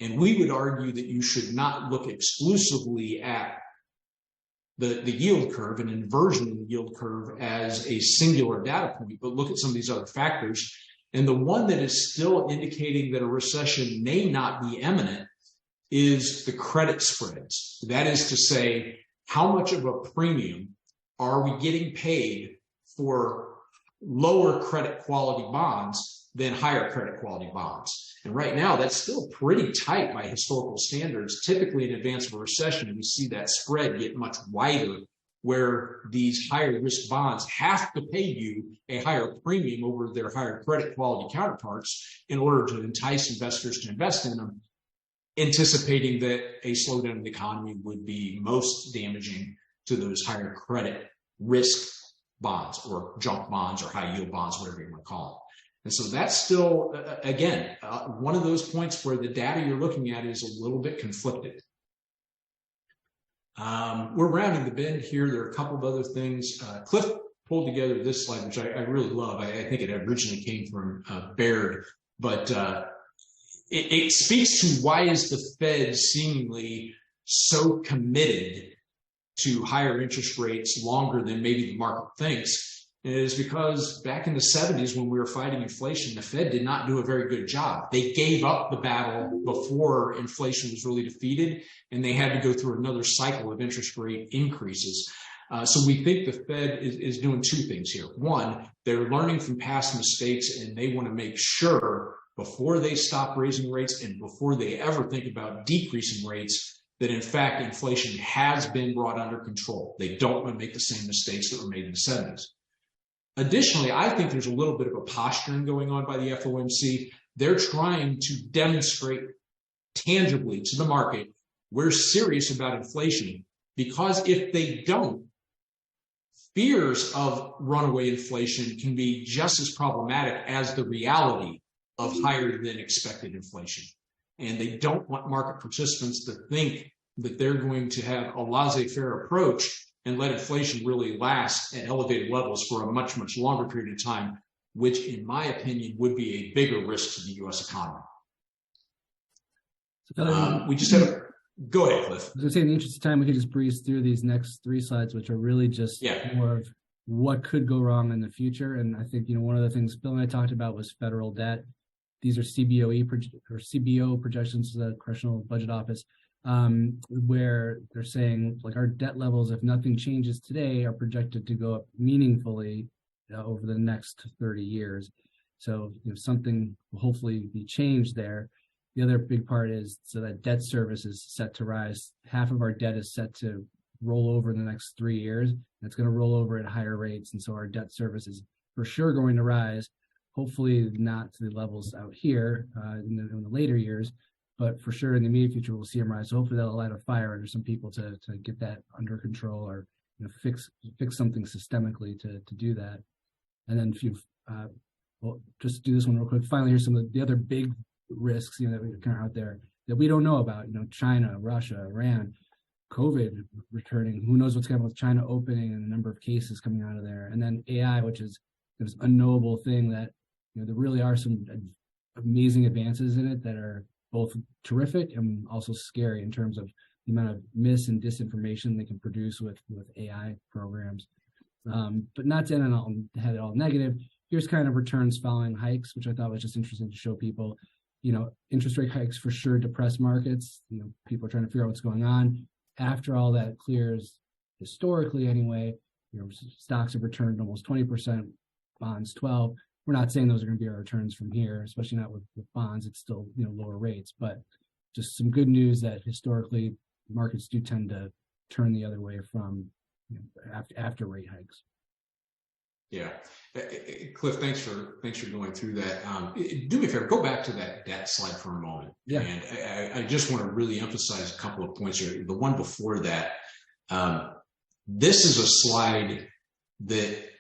And we would argue that you should not look exclusively at the yield curve, an inversion in the yield curve as a singular data point, but look at some of these other factors. And the one that is still indicating that a recession may not be imminent is the credit spreads. That is to say, how much of a premium are we getting paid for lower credit quality bonds than higher credit quality bonds? And right now, that's still pretty tight by historical standards. Typically, in advance of a recession, we see that spread get much wider, where these higher risk bonds have to pay you a higher premium over their higher credit quality counterparts in order to entice investors to invest in them, anticipating that a slowdown in the economy would be most damaging to those higher credit risk bonds or junk bonds or high yield bonds, whatever you want to call them. And so that's still, again, one of those points where the data you're looking at is a little bit conflicted. We're rounding the bend here. There are a couple of other things. Cliff pulled together this slide, which I really love. I think it originally came from Baird, but it speaks to why is the Fed seemingly so committed to higher interest rates longer than maybe the market thinks. It is because back in the 70s, when we were fighting inflation, the Fed did not do a very good job. They gave up the battle before inflation was really defeated, and they had to go through another cycle of interest rate increases. So we think the Fed is doing two things here. One, they're learning from past mistakes, and they want to make sure before they stop raising rates and before they ever think about decreasing rates, that in fact inflation has been brought under control. They don't want to make the same mistakes that were made in the 70s. Additionally, I think there's a little bit of a posturing going on by the FOMC. They're trying to demonstrate tangibly to the market we're serious about inflation, because if they don't, fears of runaway inflation can be just as problematic as the reality of higher than expected inflation. And they don't want market participants to think that they're going to have a laissez-faire approach and let inflation really last at elevated levels for a much, much longer period of time, which in my opinion would be a bigger risk to the U.S. economy. We just have go ahead, Cliff. I was going to say, in the interest of time, we could just breeze through these next three slides, which are really just more of what could go wrong in the future. And I think, one of the things Bill and I talked about was federal debt. These are CBO projections to the Congressional Budget Office, where they're saying, like, our debt levels, if nothing changes today, are projected to go up meaningfully over the next 30 years. So, something will hopefully be changed there. The other big part is so that debt service is set to rise. Half of our debt is set to roll over in the next 3 years. And it's going to roll over at higher rates. And so our debt service is for sure going to rise, hopefully not to the levels out here in the later years, but for sure in the immediate future, we'll see them rise. So hopefully that'll light a fire under some people to get that under control, or fix something systemically to do that. And then well, just do this one real quick. Finally, here's some of the other big risks, that we kind of out there that we don't know about. China, Russia, Iran, COVID returning. Who knows what's going on with China opening and the number of cases coming out of there, and then AI, which is this unknowable thing that there really are some amazing advances in it that are both terrific and also scary in terms of the amount of mis and disinformation they can produce with AI programs. But not to head it all negative. Here's kind of returns following hikes, which I thought was just interesting to show people. Interest rate hikes for sure depress markets. People are trying to figure out what's going on. After all that clears, historically anyway, stocks have returned almost 20%, bonds 12%. We're not saying those are going to be our returns from here, especially not with bonds. It's still lower rates, but just some good news that historically markets do tend to turn the other way from after rate hikes. Yeah, Cliff, thanks for going through that. Do me a favor, go back to that debt slide for a moment. Yeah. And I just want to really emphasize a couple of points here. The one before that, this is a slide that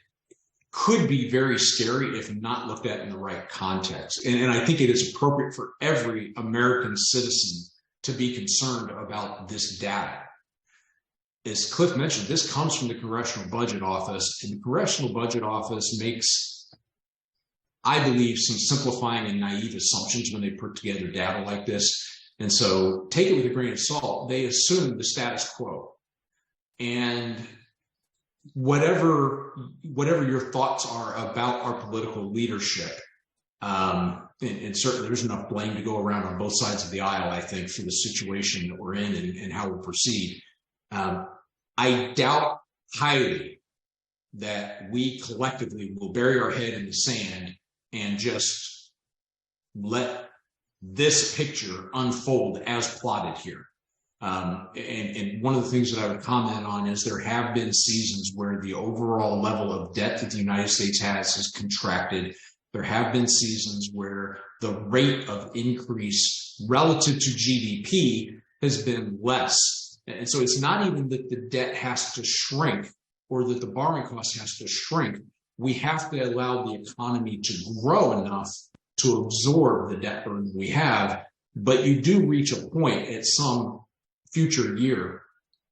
could be very scary if not looked at in the right context. And I think it is appropriate for every American citizen to be concerned about this data. As Cliff mentioned, this comes from the Congressional Budget Office, and the Congressional Budget Office makes, I believe, some simplifying and naive assumptions when they put together data like this. And so take it with a grain of salt. They assume the status quo. And whatever your thoughts are about our political leadership, and certainly there's enough blame to go around on both sides of the aisle, I think, for the situation that we're in and how we'll proceed. I doubt highly that we collectively will bury our head in the sand and just let this picture unfold as plotted here. And one of the things that I would comment on is there have been seasons where the overall level of debt that the United States has contracted. There have been seasons where the rate of increase relative to GDP has been less. And so it's not even that the debt has to shrink or that the borrowing cost has to shrink. We have to allow the economy to grow enough to absorb the debt burden we have. But you do reach a point at some future year,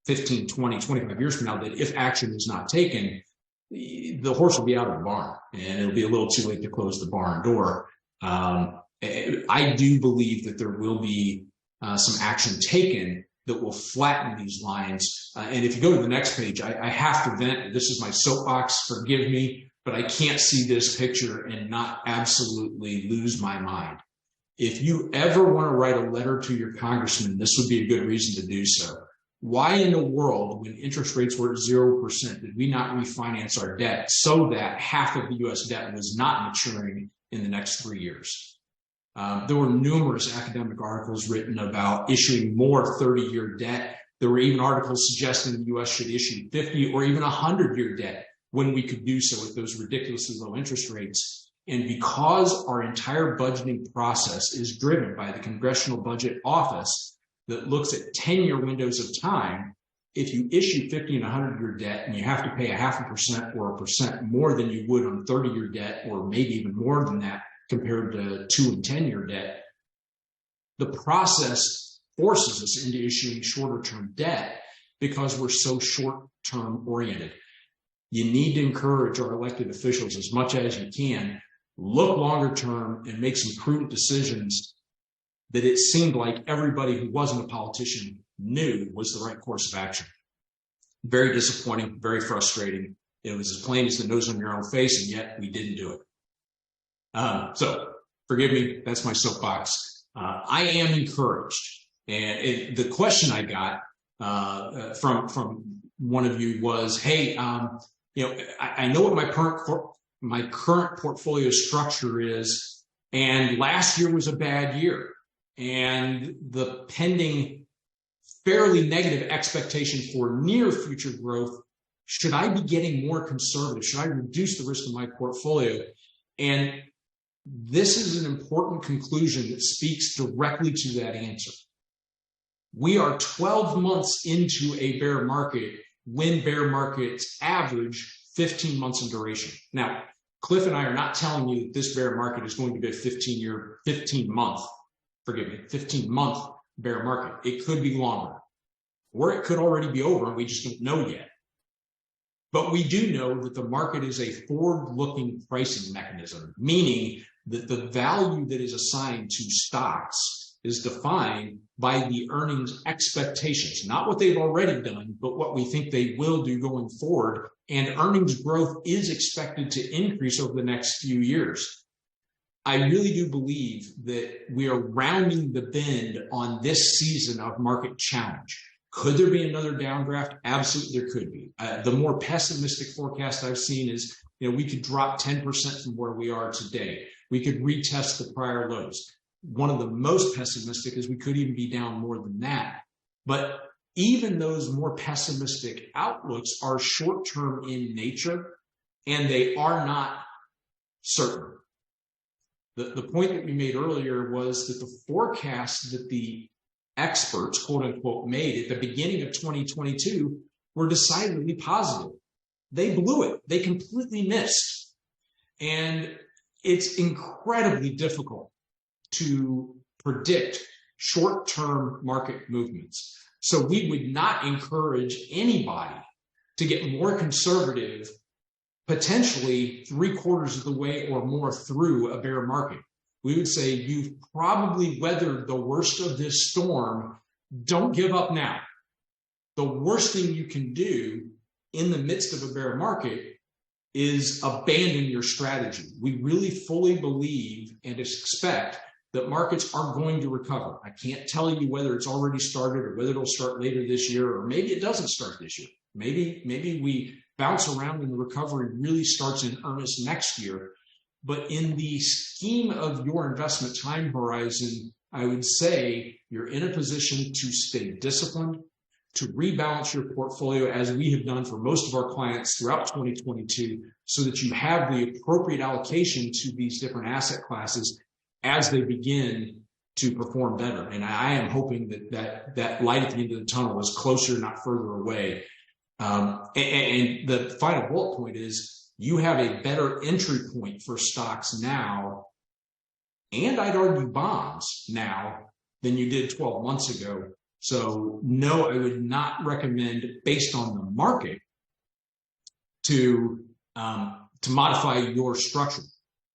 15, 20, 25 years from now, that if action is not taken, the horse will be out of the barn and it'll be a little too late to close the barn door. I do believe that there will be some action taken that will flatten these lines. And if you go to the next page, I have to vent. This is my soapbox, forgive me, but I can't see this picture and not absolutely lose my mind. If you ever want to write a letter to your congressman, this would be a good reason to do so. Why in the world, when interest rates were at 0%, did we not refinance our debt so that half of the U.S. debt was not maturing in the next 3 years? There were numerous academic articles written about issuing more 30-year debt. There were even articles suggesting the U.S. should issue 50 or even 100-year debt when we could do so at those ridiculously low interest rates. And because our entire budgeting process is driven by the Congressional Budget Office that looks at 10-year windows of time, if you issue 50 and 100-year debt and you have to pay 0.5% or 1% more than you would on 30-year debt, or maybe even more than that compared to 2 and 10-year debt, the process forces us into issuing shorter-term debt because we're so short-term oriented. You need to encourage our elected officials as much as you can, look longer term and make some prudent decisions that it seemed like everybody who wasn't a politician knew was the right course of action. Very disappointing, very frustrating. It was as plain as the nose on your own face, and yet we didn't do it. So forgive me, that's my soapbox. I am encouraged. And the question I got from one of you was, hey, I know what my current portfolio structure is, and last year was a bad year. And the pending fairly negative expectation for near future growth, should I be getting more conservative? Should I reduce the risk of my portfolio? And this is an important conclusion that speaks directly to that answer. We are 12 months into a bear market when bear markets average 15 months in duration. Now, Cliff and I are not telling you that this bear market is going to be a 15-month bear market. It could be longer, or it could already be over and we just don't know yet. But we do know that the market is a forward-looking pricing mechanism, meaning that the value that is assigned to stocks is defined by the earnings expectations, not what they've already done, but what we think they will do going forward. And earnings growth is expected to increase over the next few years. I really do believe that we are rounding the bend on this season of market challenge. Could there be another downdraft? Absolutely, there could be. The more pessimistic forecast I've seen is, we could drop 10% from where we are today. We could retest the prior lows. One of the most pessimistic is we could even be down more than that. But even those more pessimistic outlooks are short-term in nature, and they are not certain. The point that we made earlier was that the forecast that the experts, quote unquote, made at the beginning of 2022 were decidedly positive. They blew it. They completely missed. And it's incredibly difficult to predict short-term market movements. So we would not encourage anybody to get more conservative, potentially 3/4 of the way or more through a bear market. We would say you've probably weathered the worst of this storm. Don't give up now. The worst thing you can do in the midst of a bear market is abandon your strategy. We really fully believe and expect that markets are going to recover. I can't tell you whether it's already started or whether it'll start later this year, or maybe it doesn't start this year. Maybe we bounce around and the recovery really starts in earnest next year. But in the scheme of your investment time horizon, I would say you're in a position to stay disciplined, to rebalance your portfolio as we have done for most of our clients throughout 2022, so that you have the appropriate allocation to these different asset classes as they begin to perform better. And I am hoping that light at the end of the tunnel is closer, not further away. And the final bullet point is you have a better entry point for stocks now, and I'd argue bonds now, than you did 12 months ago. So no, I would not recommend, based on the market, to modify your structure.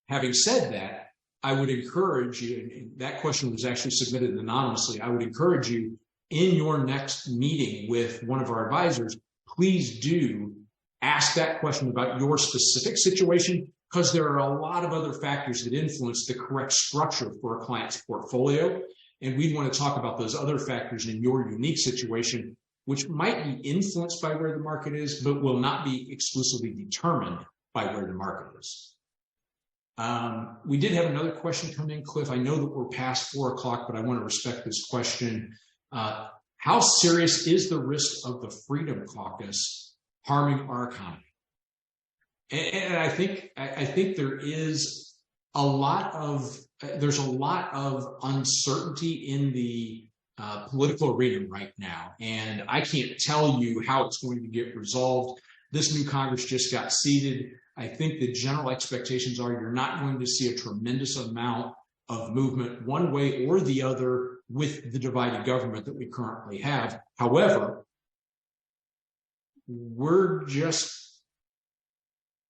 Having said that, I would encourage you, and that question was actually submitted anonymously, I would encourage you in your next meeting with one of our advisors, please do ask that question about your specific situation, because there are a lot of other factors that influence the correct structure for a client's portfolio. And we want to talk about those other factors in your unique situation, which might be influenced by where the market is, but will not be exclusively determined by where the market is. We did have another question come in, Cliff. I know that we're past 4 o'clock, but I want to respect this question. How serious is the risk of the Freedom Caucus harming our economy? And I think there is there's a lot of uncertainty in the political arena right now, and I can't tell you how it's going to get resolved. This new Congress just got seated. I think the general expectations are you're not going to see a tremendous amount of movement one way or the other with the divided government that we currently have. However, we're just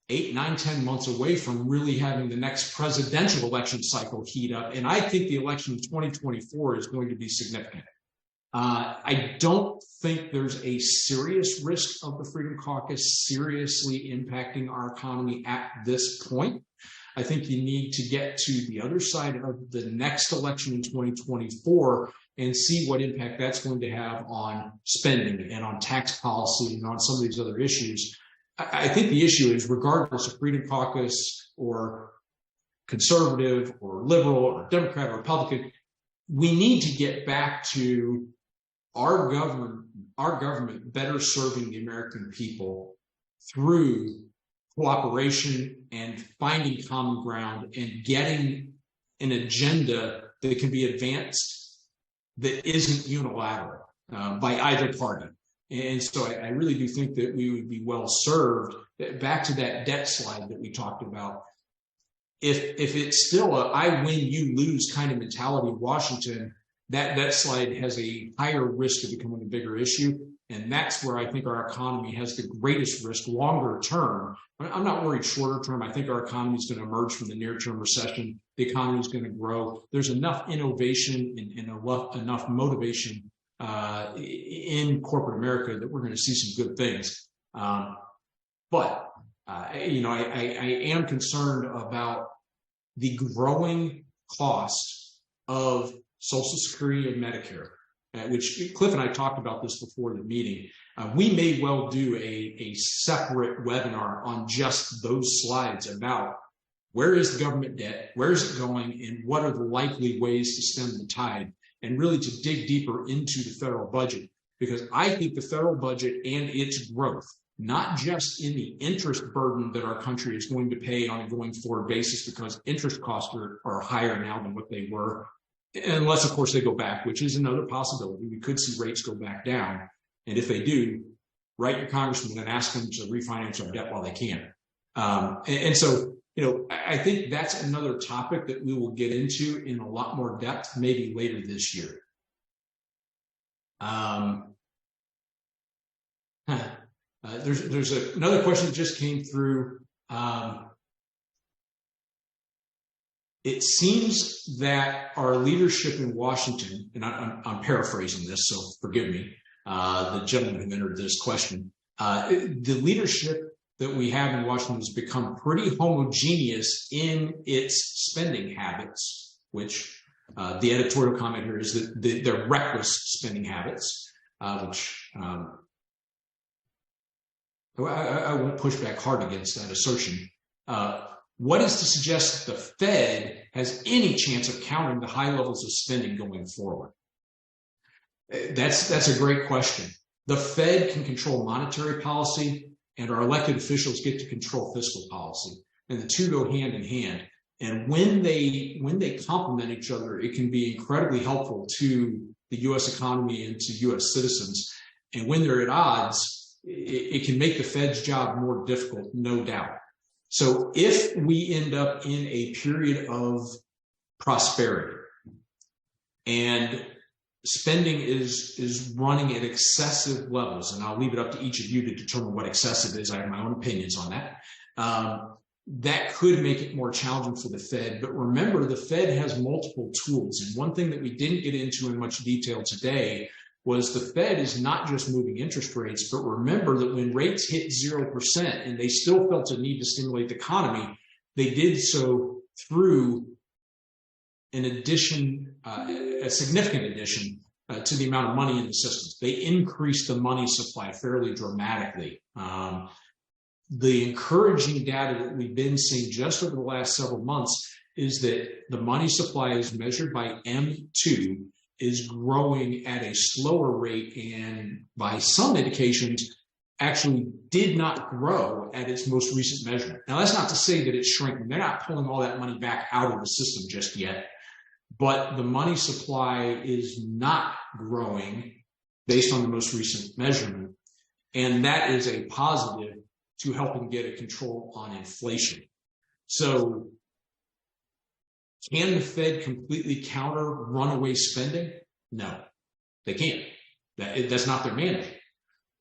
8, 9, 10 months away from really having the next presidential election cycle heat up. And I think the election in 2024 is going to be significant. I don't think there's a serious risk of the Freedom Caucus seriously impacting our economy at this point. I think you need to get to the other side of the next election in 2024 and see what impact that's going to have on spending and on tax policy and on some of these other issues. I think the issue is, regardless of Freedom Caucus or conservative or liberal or Democrat or Republican, we need to get back to our government better serving the American people through cooperation and finding common ground and getting an agenda that can be advanced that isn't unilateral by either party. And so I really do think that we would be well served. Back to that debt slide that we talked about. If it's still a I win, you lose kind of mentality in Washington, that slide has a higher risk of becoming a bigger issue. And that's where I think our economy has the greatest risk longer term. I'm not worried shorter term. I think our economy is going to emerge from the near term recession. The economy is going to grow. There's enough innovation and enough motivation in corporate America that we're going to see some good things. But I am concerned about the growing cost of Social Security and Medicare, which Cliff and I talked about this before the meeting. We may well do a separate webinar on just those slides about where is the government debt, where is it going, and what are the likely ways to stem the tide, and really to dig deeper into the federal budget. Because I think the federal budget and its growth, not just in the interest burden that our country is going to pay on a going forward basis, because interest costs are higher now than what they were, unless, of course, they go back, which is another possibility. We could see rates go back down. And if they do, write your congressman and ask them to refinance our debt while they can. And so, I think that's another topic that we will get into in a lot more depth, maybe later this year. There's another question that just came through. It seems that our leadership in Washington, and I'm paraphrasing this, so forgive me, the gentleman who entered this question, the leadership that we have in Washington has become pretty homogeneous in its spending habits, which the editorial comment here is that they're reckless spending habits, which I won't push back hard against that assertion. What is to suggest that the Fed has any chance of countering the high levels of spending going forward? That's a great question. The Fed can control monetary policy, and our elected officials get to control fiscal policy, and the two go hand in hand. And when they complement each other, it can be incredibly helpful to the U.S. economy and to U.S. citizens. And when they're at odds, it can make the Fed's job more difficult, no doubt. So if we end up in a period of prosperity and spending is running at excessive levels, and I'll leave it up to each of you to determine what excessive is. I have my own opinions on that. That could make it more challenging for the Fed. But remember, the Fed has multiple tools. And one thing that we didn't get into in much detail today was the Fed is not just moving interest rates, but remember that when rates hit 0% and they still felt a need to stimulate the economy, they did so through an addition, a significant addition to the amount of money in the system. They increased the money supply fairly dramatically. The encouraging data that we've been seeing just over the last several months is that the money supply is measured by M2 is growing at a slower rate, and by some indications actually did not grow at its most recent measurement. Now, that's not to say that it's shrinking. They're not pulling all that money back out of the system just yet, but the money supply is not growing based on the most recent measurement, and that is a positive to helping get a control on inflation. So can the Fed completely counter runaway spending? No, they can't. That's not their mandate.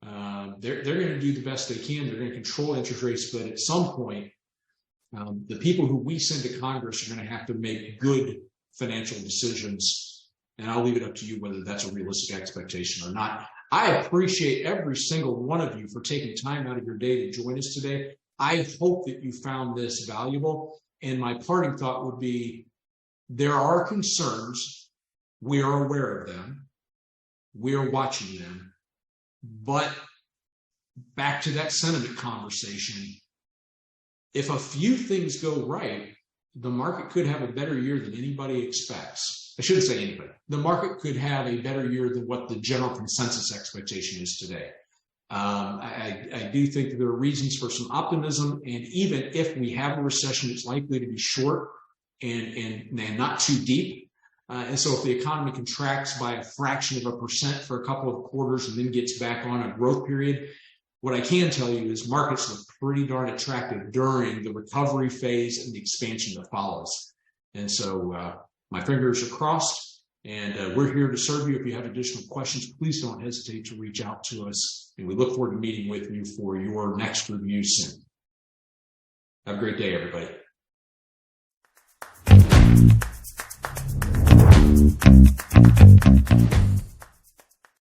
They're going to do the best they can. They're going to control interest rates, but at some point, the people who we send to Congress are going to have to make good financial decisions, and I'll leave it up to you whether that's a realistic expectation or not. I appreciate every single one of you for taking time out of your day to join us today. I hope that you found this valuable, and my parting thought would be, there are concerns. We are aware of them. We are watching them. But back to that sentiment conversation, if a few things go right, the market could have a better year than anybody expects. I shouldn't say anybody. The market could have a better year than what the general consensus expectation is today. I do think that there are reasons for some optimism, and even if we have a recession, it's likely to be short and not too deep. And so if the economy contracts by a fraction of a percent for a couple of quarters and then gets back on a growth period, what I can tell you is markets look pretty darn attractive during the recovery phase and the expansion that follows. And so my fingers are crossed, and we're here to serve you. If you have additional questions, please don't hesitate to reach out to us. And we look forward to meeting with you for your next review soon. Have a great day, everybody.